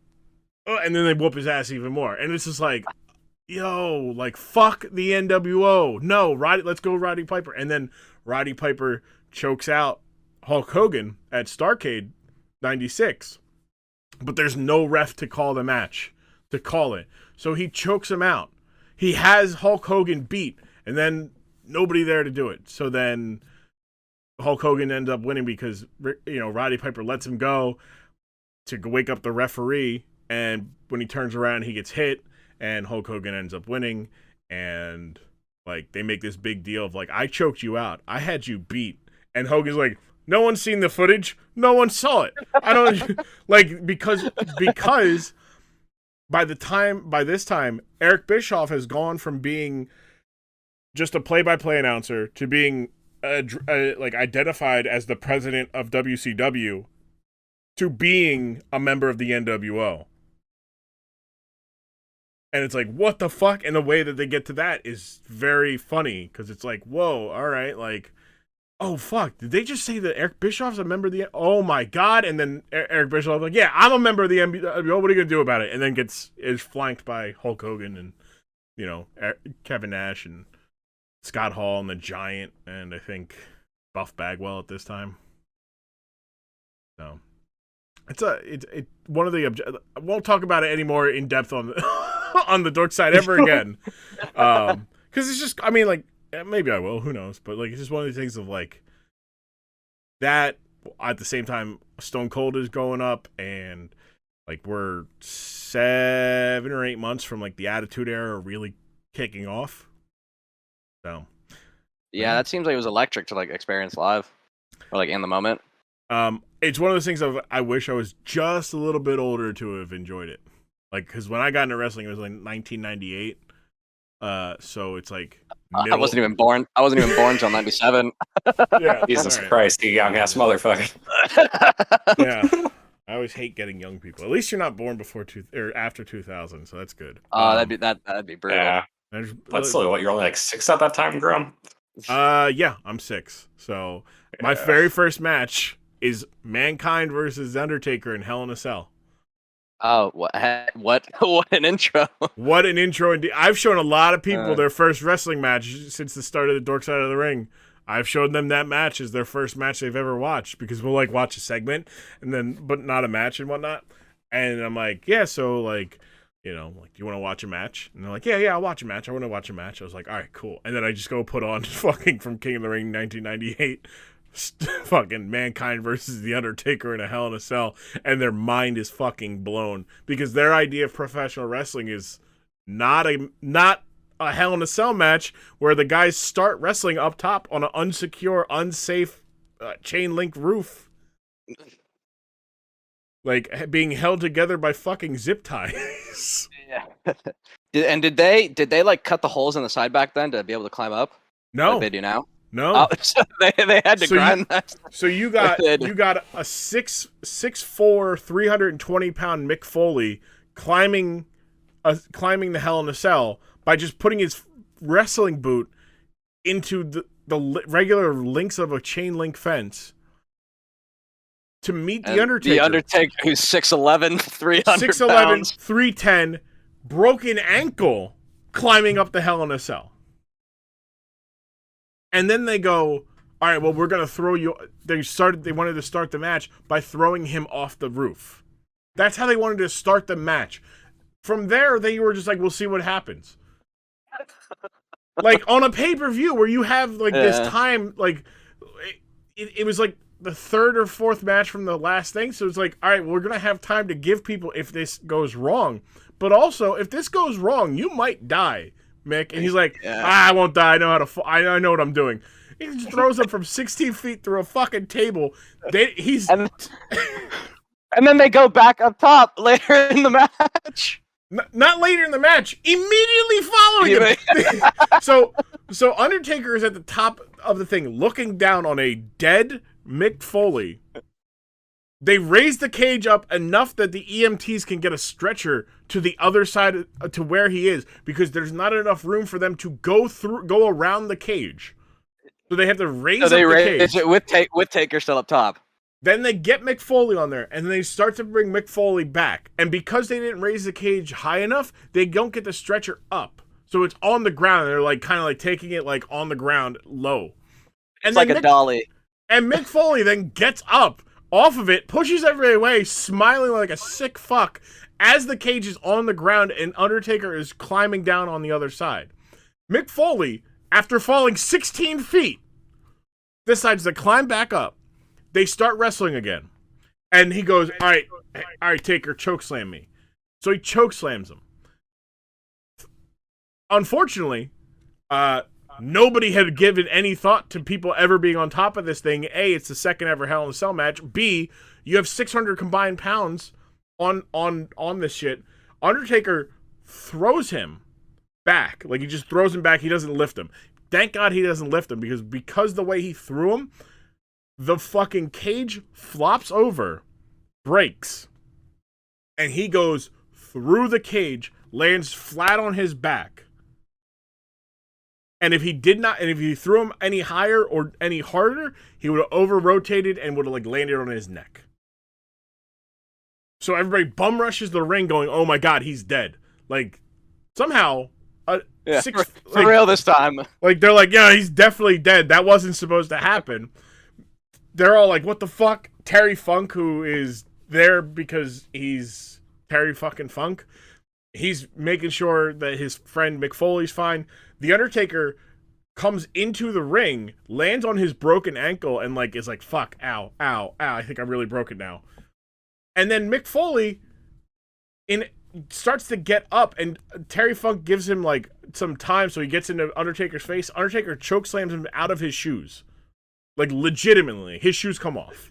oh, and then they whoop his ass even more. And it's just like, yo, like, fuck the NWO. No, let's go Roddy Piper. And then Roddy Piper chokes out Hulk Hogan at Starrcade 96. But there's no ref to call the match, to call it. So he chokes him out. He has Hulk Hogan beat, and then nobody there to do it. So then Hulk Hogan ends up winning because, you know, Roddy Piper lets him go to wake up the referee, and when he turns around, he gets hit, and Hulk Hogan ends up winning, and like they make this big deal of like, I choked you out, I had you beat, and Hogan's like, no one's seen the footage, no one saw it. I don't like because by this time, Eric Bischoff has gone from being just a play-by-play announcer to being like identified as the president of WCW to being a member of the NWO. And it's like, what the fuck? And the way that they get to that is very funny because it's like, whoa, all right, like, oh fuck, did they just say that Eric Bischoff's a member of the? Oh my god! And then Eric Bischoff's like, yeah, I'm a member of the NWO. What are you gonna do about it? And then is flanked by Hulk Hogan and, you know, Kevin Nash and Scott Hall and the Giant and I think Buff Bagwell at this time. So it's one of the I won't talk about it anymore in depth on on the Dork side ever again, because it's just, I mean, like, maybe I will, who knows, but like it's just one of these things of like that at the same time Stone Cold is going up, and like we're 7 or 8 months from like the Attitude Era really kicking off. So yeah, that seems like it was electric to like experience live or like in the moment. It's one of those things of I wish I was just a little bit older to have enjoyed it. Like, because when I got into wrestling, it was like 1998. So it's like I wasn't even born. I wasn't even born until 97. Yeah, Jesus Christ, you young ass motherfucker. Yeah, I always hate getting young people. At least you're not born before or after 2000, so that's good. That'd be brutal. Yeah. But still, what, you're only like 6 at that time, Grumm? Yeah, I'm 6. So my very first match is Mankind versus Undertaker in Hell in a Cell. Oh, what an intro! What an intro indeed. I've shown a lot of people their first wrestling match since the start of the Dork Side of the Ring. I've showed them that match as their first match they've ever watched because we'll like watch a segment and then, but not a match and whatnot. And I'm like, yeah, so like, you know, like, do you want to watch a match? And they're like, yeah, I'll watch a match. I want to watch a match. I was like, all right, cool. And then I just go put on fucking from King of the Ring 1998. Fucking Mankind versus The Undertaker in a Hell in a Cell, and their mind is fucking blown because their idea of professional wrestling is not a Hell in a Cell match where the guys start wrestling up top on an unsecure, unsafe chain link roof, like being held together by fucking zip ties. Yeah. Did they like cut the holes in the side back then to be able to climb up? No, like they do now. No, so they had to grind that. So you got a 6'4", 320-pound Mick Foley climbing the Hell in a Cell by just putting his wrestling boot into the regular links of a chain link fence to meet the Undertaker. The Undertaker, who's 6'11", 300 6'11", pounds. 310, broken ankle, climbing up the Hell in a Cell. And then they go, all right, well, we're going to throw you. They wanted to start the match by throwing him off the roof. That's how they wanted to start the match. From there, they were just like, we'll see what happens. Like on a pay-per-view where you have like this time, like it was like the third or fourth match from the last thing. So it's like, all right, we're going to have time to give people if this goes wrong. But also, if this goes wrong, you might die, Mick. And he's like, I won't die. I know how to. I know what I'm doing. He just throws him from 16 feet through a fucking table. And then they go back up top later in the match. Not later in the match. Immediately following him. So Undertaker is at the top of the thing, looking down on a dead Mick Foley. They raise the cage up enough that the EMTs can get a stretcher to the other side to where he is, because there's not enough room for them to go around the cage. So they have to raise up the cage. With Taker still up top. Then they get Mick Foley on there, and they start to bring Mick Foley back. And because they didn't raise the cage high enough, they don't get the stretcher up. So it's on the ground. They're like kind of like taking it like on the ground low. And it's like a dolly. And Mick Foley then gets up off of it, pushes everybody away, smiling like a sick fuck as the cage is on the ground and Undertaker is climbing down on the other side. Mick Foley, after falling 16 feet, decides to climb back up. They start wrestling again. And he goes, all right, Taker, chokeslam me. So he chokeslams him. Unfortunately, nobody had given any thought to people ever being on top of this thing. A, it's the second ever Hell in a Cell match. B, you have 600 combined pounds on this shit. Undertaker throws him back. Like, he just throws him back. He doesn't lift him. Thank God he doesn't lift him, because the way he threw him, the fucking cage flops over, breaks, and he goes through the cage, lands flat on his back. And if he threw him any higher or any harder, he would have over-rotated and would have like landed on his neck. So everybody bum rushes the ring going, oh my God, he's dead. Like, somehow... for real this time. Like, they're like, yeah, he's definitely dead. That wasn't supposed to happen. They're all like, what the fuck? Terry Funk, who is there because he's Terry fucking Funk, he's making sure that his friend Mick Foley's fine. The Undertaker comes into the ring, lands on his broken ankle, and like is like, fuck, ow, ow, ow, I think I really broke it now. And then Mick Foley starts to get up, and Terry Funk gives him like some time, so he gets into Undertaker's face. Undertaker chokeslams him out of his shoes. Like, legitimately, his shoes come off.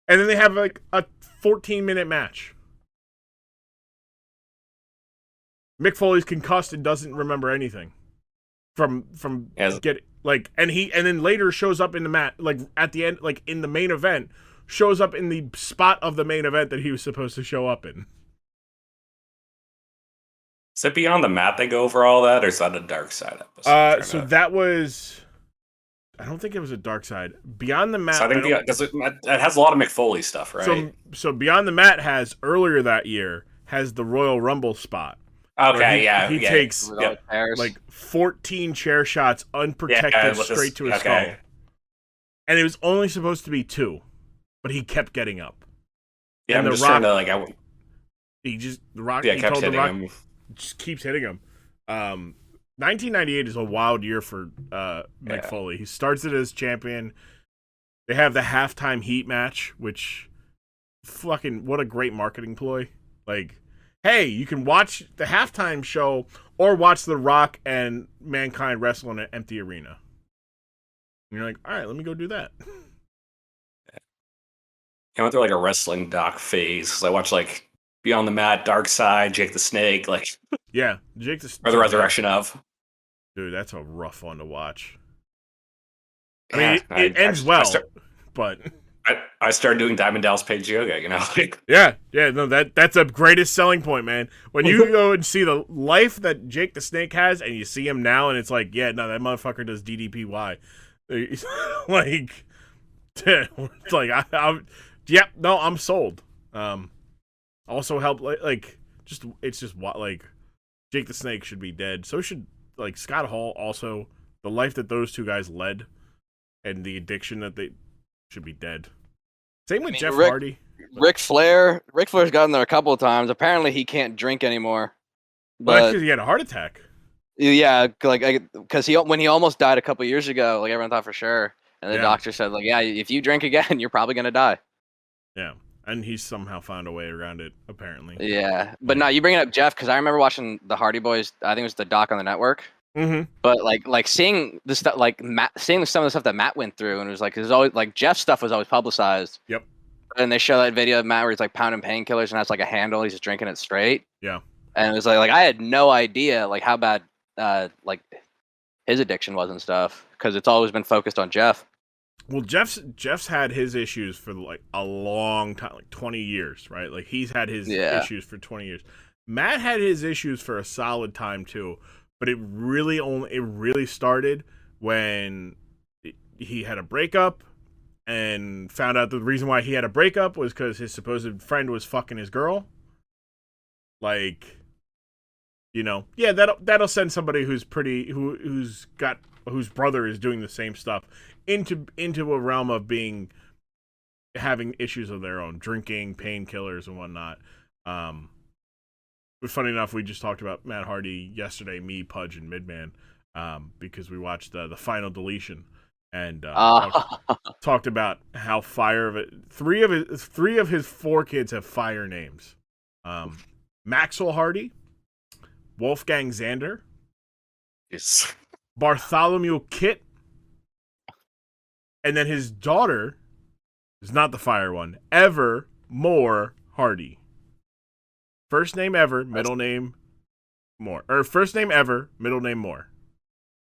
And then they have like a 14-minute match. Mick Foley's concussed and doesn't remember anything from get like, and then later shows up in the mat, like at the end, like in the main event, shows up in the spot of the main event that he was supposed to show up in. Is it Beyond the Mat they go over all that, or is that a Dark Side episode? So that was, I don't think it was a Dark Side. Beyond the Mat. So I think it has a lot of Mick Foley stuff, right? So Beyond the Mat has earlier that year has the Royal Rumble spot. Okay, he takes like 14 chair shots unprotected straight to his skull. And it was only supposed to be 2, but he kept getting up. Yeah, and I'm just trying to like. He told hitting The Rock, him. just keeps hitting him. 1998 is a wild year for Mick Foley. He starts it as champion. They have the halftime heat match, which fucking what a great marketing ploy. Like, hey, you can watch the halftime show or watch The Rock and Mankind wrestle in an empty arena. And you're like, all right, let me go do that. I went through like a wrestling doc phase because I watched like Beyond the Mat, Dark Side, Jake the Snake, like yeah, Jake the or the Resurrection of. Dude, that's a rough one to watch. I mean, it ends but I started doing Diamond Dallas Page yoga, you know. yeah, no, that's a greatest selling point, man. When you go and see the life that Jake the Snake has, and you see him now, and it's like, yeah, no, that motherfucker does DDPY. Like, it's like I'm sold. Also help like just it's just what like Jake the Snake should be dead. So should like Scott Hall. Also, the life that those two guys led and the addiction that they should be dead. Same with Jeff Hardy. Ric Flair's gotten there a couple of times. Apparently, he can't drink anymore. But that's because he had a heart attack. Yeah, like because when he almost died a couple years ago, like everyone thought for sure, and the Yeah. doctor said like, yeah, if you drink again, you're probably gonna die. Yeah, and he somehow found a way around it, apparently. Yeah, but no, you bring it up, Jeff, because I remember watching the Hardy Boys. I think it was the doc on the network. Mm-hmm. But like seeing the stuff, like seeing some of the stuff that Matt went through, and it was like there's always like Jeff's stuff was always publicized. Yep. And they show that video of Matt where he's like pounding painkillers and has like a handle. He's just drinking it straight. Yeah. And it was like I had no idea like how bad like his addiction was and stuff because it's always been focused on Jeff. Well, Jeff's had his issues for like a long time, like 20 years, right? Like he's had his issues for 20 years. Matt had his issues for a solid time too, but it really started when he had a breakup and found out the reason why he had a breakup was because his supposed friend was fucking his girl. Like, you know, yeah, that'll send somebody who's whose brother is doing the same stuff into a realm of having issues of their own, drinking, painkillers, and whatnot. But funny enough, we just talked about Matt Hardy yesterday, me, Pudge, and Midman, because we watched the final deletion and talked about how three of his four kids have fire names: Maxwell Hardy, Wolfgang Xander, Yes. Bartholomew Kit, and then his daughter is not the fire one, Evermore Hardy. First name Ever, middle name More. Or first name Ever, middle name More.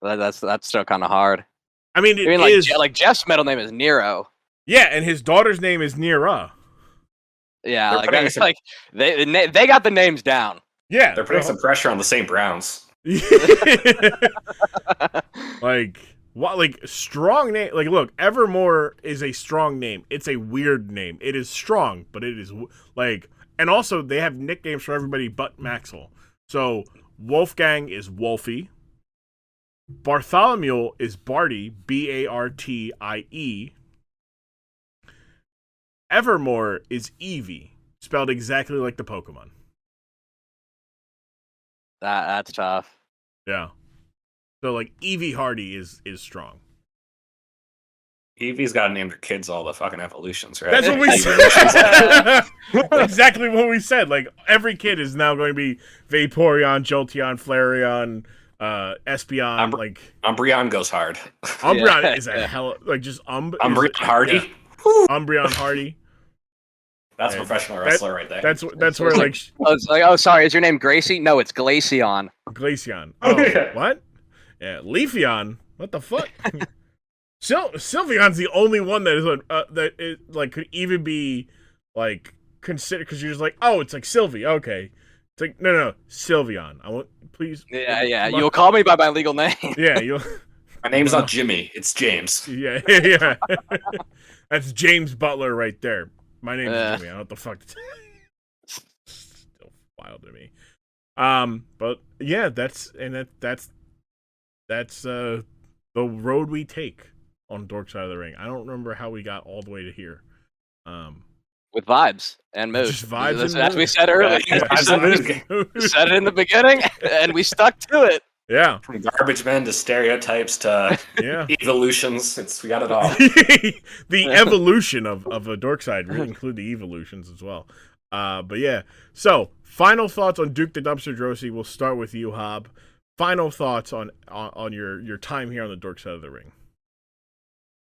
That's still kind of hard. I mean, it is like Jeff's middle name is Nero. Yeah, and his daughter's name is Nira. Yeah, like they got the names down. Yeah, they're putting some pressure on the St. Browns. Like what? Like strong name. Like look, Evermore is a strong name. It's a weird name. It is strong, but it is like. And also, they have nicknames for everybody but Maxwell. So, Wolfgang is Wolfie. Bartholomew is Barty, Bartie. Evermore is Eevee, spelled exactly like the Pokemon. That's tough. Yeah. So, like, Eevee Hardy is strong. Eevee's got to name their kids all the fucking evolutions, right? That's what we said. Exactly what we said. Like, every kid is now going to be Vaporeon, Jolteon, Flareon, Espeon. Umbreon goes hard. Umbreon is a hell... Like, just... Umbreon Hardy? Yeah. Umbreon Hardy. That's a professional wrestler right there. That's where, like... It's like, oh, sorry, is your name Gracie? No, it's Glaceon. Glaceon. Oh, yeah. What? Yeah, Leafeon? What the fuck? Sylveon's the only one that is could even be like considered because you're just like, oh, it's like Sylvie. Okay, it's like no, Sylveon. I want please. Yeah. You'll call me by my legal name. Yeah, you'll. My name's not Jimmy. It's James. Yeah. That's James Butler right there. My name's Jimmy. I don't know what the fuck. Still wild to me. But yeah, that's the road we take on Dork Side of the Ring. I don't remember how we got all the way to here. With vibes and mood. Just vibes and as we said earlier. We said it in the beginning, and we stuck to it. Yeah. From garbage men to stereotypes to evolutions. We got it all. The evolution of a Dork Side really include the evolutions as well. But yeah. So, final thoughts on Duke the Dumpster Droese. We'll start with you, Hobb. Final thoughts on your time here on the Dork Side of the Ring.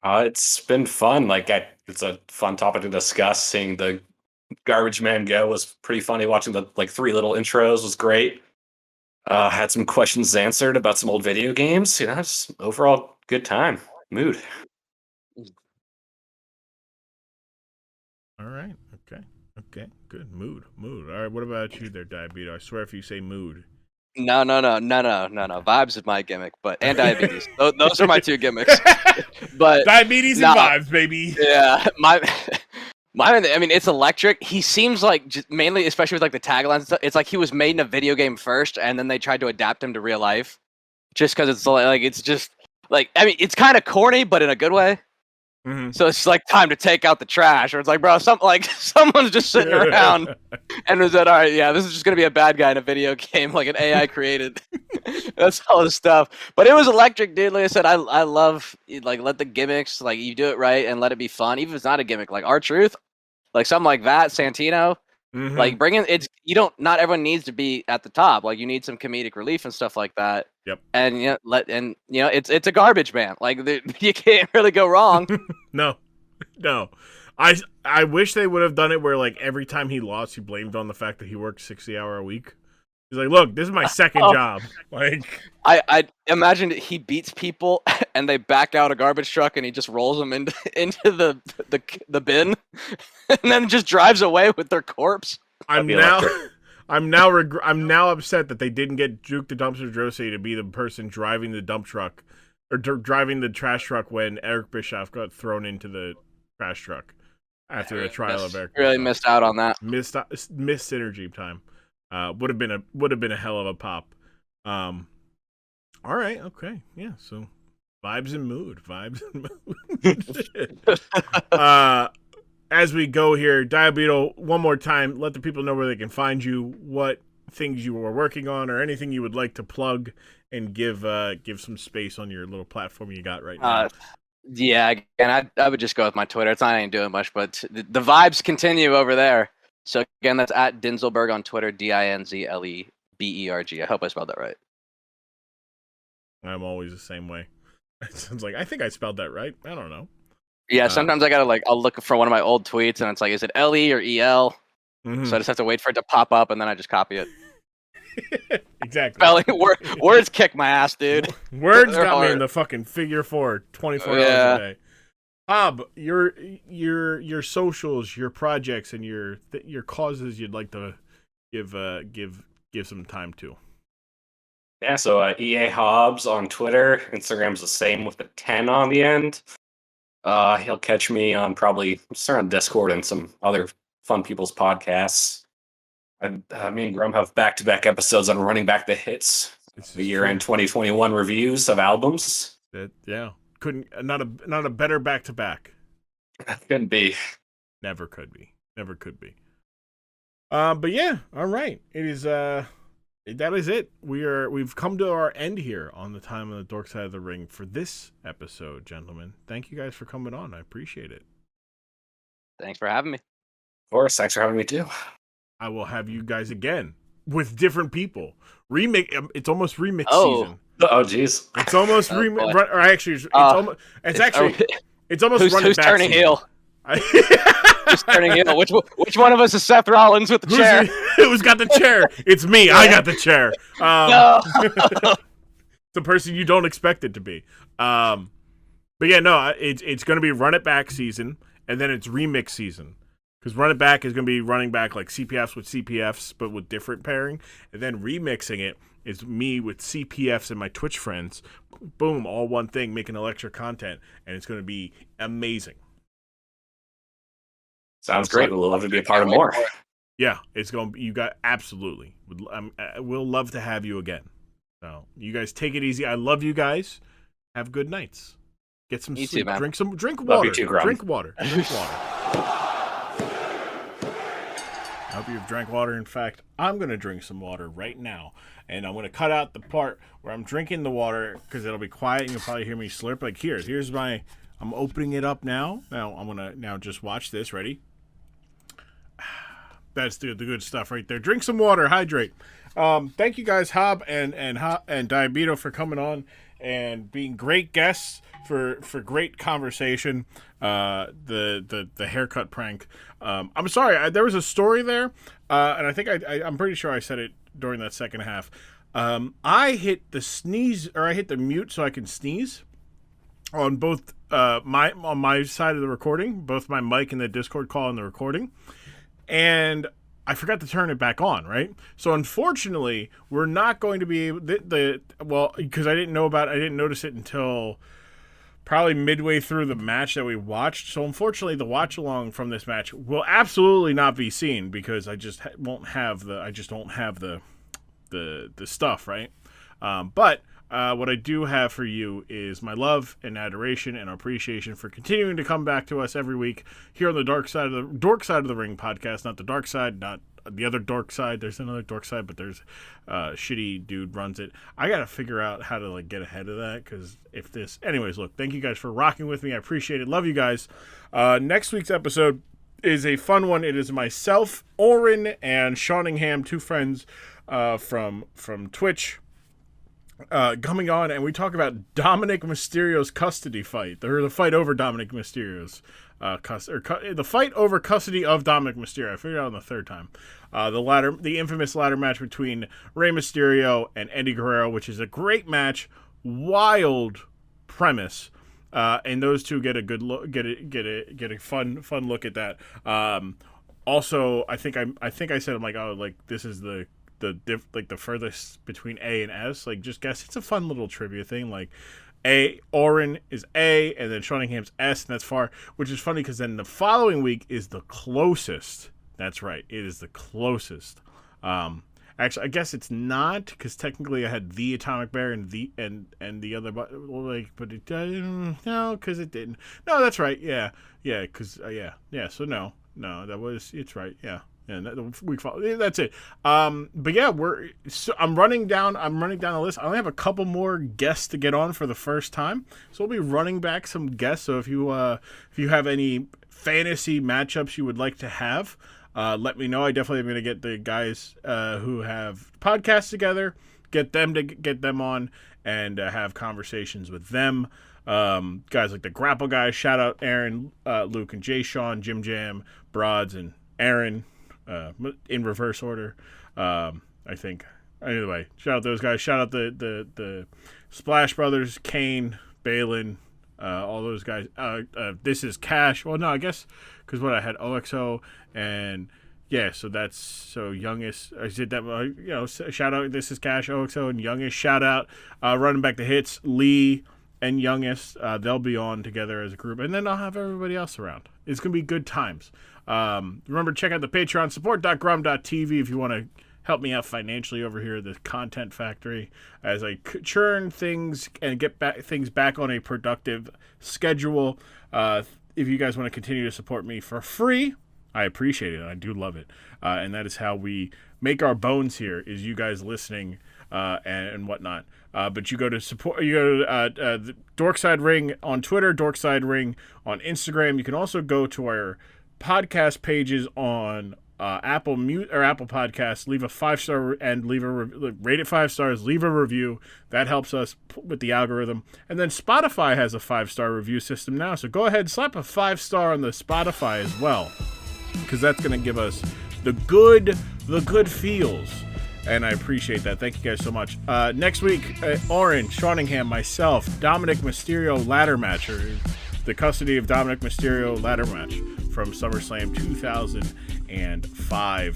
It's been fun. It's a fun topic to discuss. Seeing the garbage man go was pretty funny. Watching the 3 little intros was great. Had some questions answered about some old video games. Just overall good time. Mood. All right. Okay. Good. Mood. All right. What about you there, Diabeto? I swear if you say mood. No. Vibes is my gimmick, and diabetes. Those are my 2 gimmicks. But diabetes and vibes, baby. Yeah, my. I mean, it's electric. He seems like just mainly, especially with the taglines and stuff. It's like he was made in a video game first, and then they tried to adapt him to real life. Just because it's just I mean, it's kind of corny, but in a good way. Mm-hmm. So it's like time to take out the trash, or it's like, bro, someone's just sitting around and was like, all right, yeah, this is just gonna be a bad guy in a video game, like an AI created. That's all the stuff. But it was electric, dude. Like I said, I love like let the gimmicks, like you do it right and let it be fun, even if it's not a gimmick. Like R-Truth, like something like that, Santino. Mm-hmm. Like bring in not everyone needs to be at the top. Like you need some comedic relief and stuff like that. Yep. And it's a garbage man. Like you can't really go wrong. No. I wish they would have done it where like every time he lost, he blamed on the fact that he worked 60-hour a week. He's like, look, this is my second job. Like I imagine he beats people and they back out a garbage truck and he just rolls them into the bin and then just drives away with their corpse. I'm now upset that they didn't get Duke the Dumpster Droese to be the person driving the dump truck or driving the trash truck when Eric Bischoff got thrown into the trash truck after the trial of Eric. Really missed out on that. Missed synergy time. Would have been a hell of a pop. All right, okay, yeah. So vibes and mood. As we go here, Diabeto, one more time, let the people know where they can find you, what things you are working on, or anything you would like to plug, and give some space on your little platform you got right now. Yeah, and I would just go with my Twitter. It's not ain't doing much, but the vibes continue over there. So again, that's at Dinzelberg on Twitter, DinzleBerg. I hope I spelled that right. I'm always the same way. It sounds like I think I spelled that right. I don't know. Yeah, sometimes I gotta I'll look for one of my old tweets and it's like, is it LE or EL? Mm-hmm. So I just have to wait for it to pop up and then I just copy it. Exactly. Spelling words kick my ass, dude. Words got me in the fucking figure 4, 24 hours a day. Hobb, your socials, your projects, and your causes you'd like to give some time to. Yeah, so EA Hobbs on Twitter. Instagram's the same with the 10 on the end. He'll catch me on probably start on Discord and some other fun people's podcasts. Me and Grumm have back-to-back episodes on running back the hits, the year-end 2021 reviews of albums. Not a better back-to-back. Couldn't be. Never could be. But yeah, all right. It is that is it. We've come to our end here on the Time on the Dork Side of the Ring for this episode, gentlemen. Thank you guys for coming on. I appreciate it. Thanks for having me. Of course, thanks for having me too. I will have you guys again with different people. It's almost remix season. Oh, jeez. It's almost or actually, it's almost who's turning heel. Who's turning heel? Which one of us is Seth Rollins with the chair? Who's got the chair? It's me. I got the chair. No. The person you don't expect it to be. But yeah, no, it's going to be Run It Back season, and then it's remix season. Because Run It Back is going to be running back like CPFs with CPFs, but with different pairing. And then remixing it is me with CPFs and my Twitch friends. Boom, all one thing, making electric content. And it's going to be amazing. Sounds great. We'll love to be a part of more. Yeah, it's going to be, you got absolutely. We'll love to have you again. So you guys take it easy. I love you guys. Have good nights. Get some sleep. Too, drink water. Love you too, Grumm. Drink water. I hope you've drank water. In fact, I'm going to drink some water right now. And I'm going to cut out the part where I'm drinking the water because it'll be quiet and you'll probably hear me slurp. Like, here's my... I'm opening it up now. Now, I'm going to just watch this. Ready? That's the good stuff right there. Drink some water. Hydrate. Thank you guys, Hobb and Diabeto, for coming on and being great guests for great conversation. The haircut prank. I'm sorry, there was a story there, and I think I'm pretty sure I said it during that second half. I hit the mute so I can sneeze on both on my side of the recording, both my mic and the Discord call and the recording, and I forgot to turn it back on, right? So unfortunately, we're not going to be able because I didn't notice it until probably midway through the match that we watched. So unfortunately, the watch along from this match will absolutely not be seen because I just don't have the stuff, right? But what I do have for you is my love and adoration and appreciation for continuing to come back to us every week here on the Dork Side of the Ring podcast. Not the dark side, not the other dork side. There's another dork side, but there's shitty dude runs it. I gotta figure out how to get ahead of that, because anyways, look, thank you guys for rocking with me. I appreciate it. Love you guys. Next week's episode is a fun one. It is myself, Oren, and Shawningham, two friends from Twitch, coming on, and we talk about Dominic Mysterio's custody fight, the fight over Dominic Mysterio's the fight over custody of Dominic Mysterio. I figured it out on the third time. The infamous ladder match between Rey Mysterio and Eddie Guerrero, which is a great match, wild premise, and those two get a good look, get a fun look at that. Also, I think I said, I'm like, oh, like this is the furthest between A and S. Like, just guess. It's a fun little trivia thing. Like, Oren is A, and then Shawningsham's S, and that's far, which is funny because then the following week is the closest. That's right, it is the closest. Actually, I guess it's not, because technically I had the Atomic Bear and the other, but it didn't. No, because it didn't. No, that's right. Yeah, because yeah. So no, it's right. Yeah. And week follow. That's it. But yeah, I'm running down the list. I only have a couple more guests to get on for the first time, so we'll be running back some guests. So if you have any fantasy matchups you would like to have, let me know. I definitely am going to get the guys who have podcasts together, get them on, and have conversations with them. Guys like the Grapple guys. Shout out Aaron, Luke, and Jay Sean, Jim Jam, Broads, and Aaron. In reverse order, I think. Anyway, shout out those guys. Shout out the Splash Brothers, Kane, Balin, all those guys. This is Cash. Well, no, I guess because what I had OXO and yeah, so Youngest. I did that. Shout out. This is Cash, OXO, and Youngest. Shout out. Running back the hits, Lee and Youngest. They'll be on together as a group, and then I'll have everybody else around. It's gonna be good times. Remember, check out the Patreon, support.grumm.tv if you want to help me out financially over here at the Content Factory as I churn things and get things back on a productive schedule. If you guys want to continue to support me for free, I appreciate it. I do love it. And that is how we make our bones here, is you guys listening and whatnot. But you go to the Dorkside Ring on Twitter, Dorkside Ring on Instagram. You can also go to our podcast pages on Apple Podcasts. Leave a 5-star and rate it 5 stars. Leave a review. That helps us with the algorithm. And then Spotify has a 5-star review system now. So go ahead, slap a 5-star on the Spotify as well, because that's going to give us the good feels. And I appreciate that. Thank you guys so much. Next week, Oren, Shawningham, myself, Dominic Mysterio ladder match, or the custody of Dominic Mysterio ladder match from SummerSlam 2005.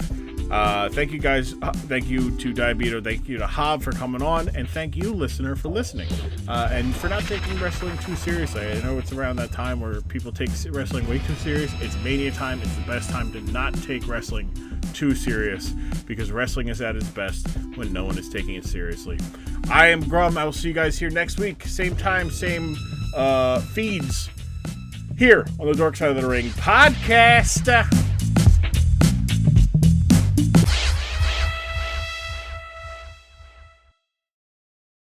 Thank you guys. Thank you to Diabeto. Thank you to Hobb for coming on. And thank you, listener, for listening. And for not taking wrestling too seriously. I know it's around that time where people take wrestling way too serious. It's Mania time. It's the best time to not take wrestling too serious, because wrestling is at its best when no one is taking it seriously. I am Grumm. I will see you guys here next week. Same time, same feeds here on the Dork Side of the Ring podcast.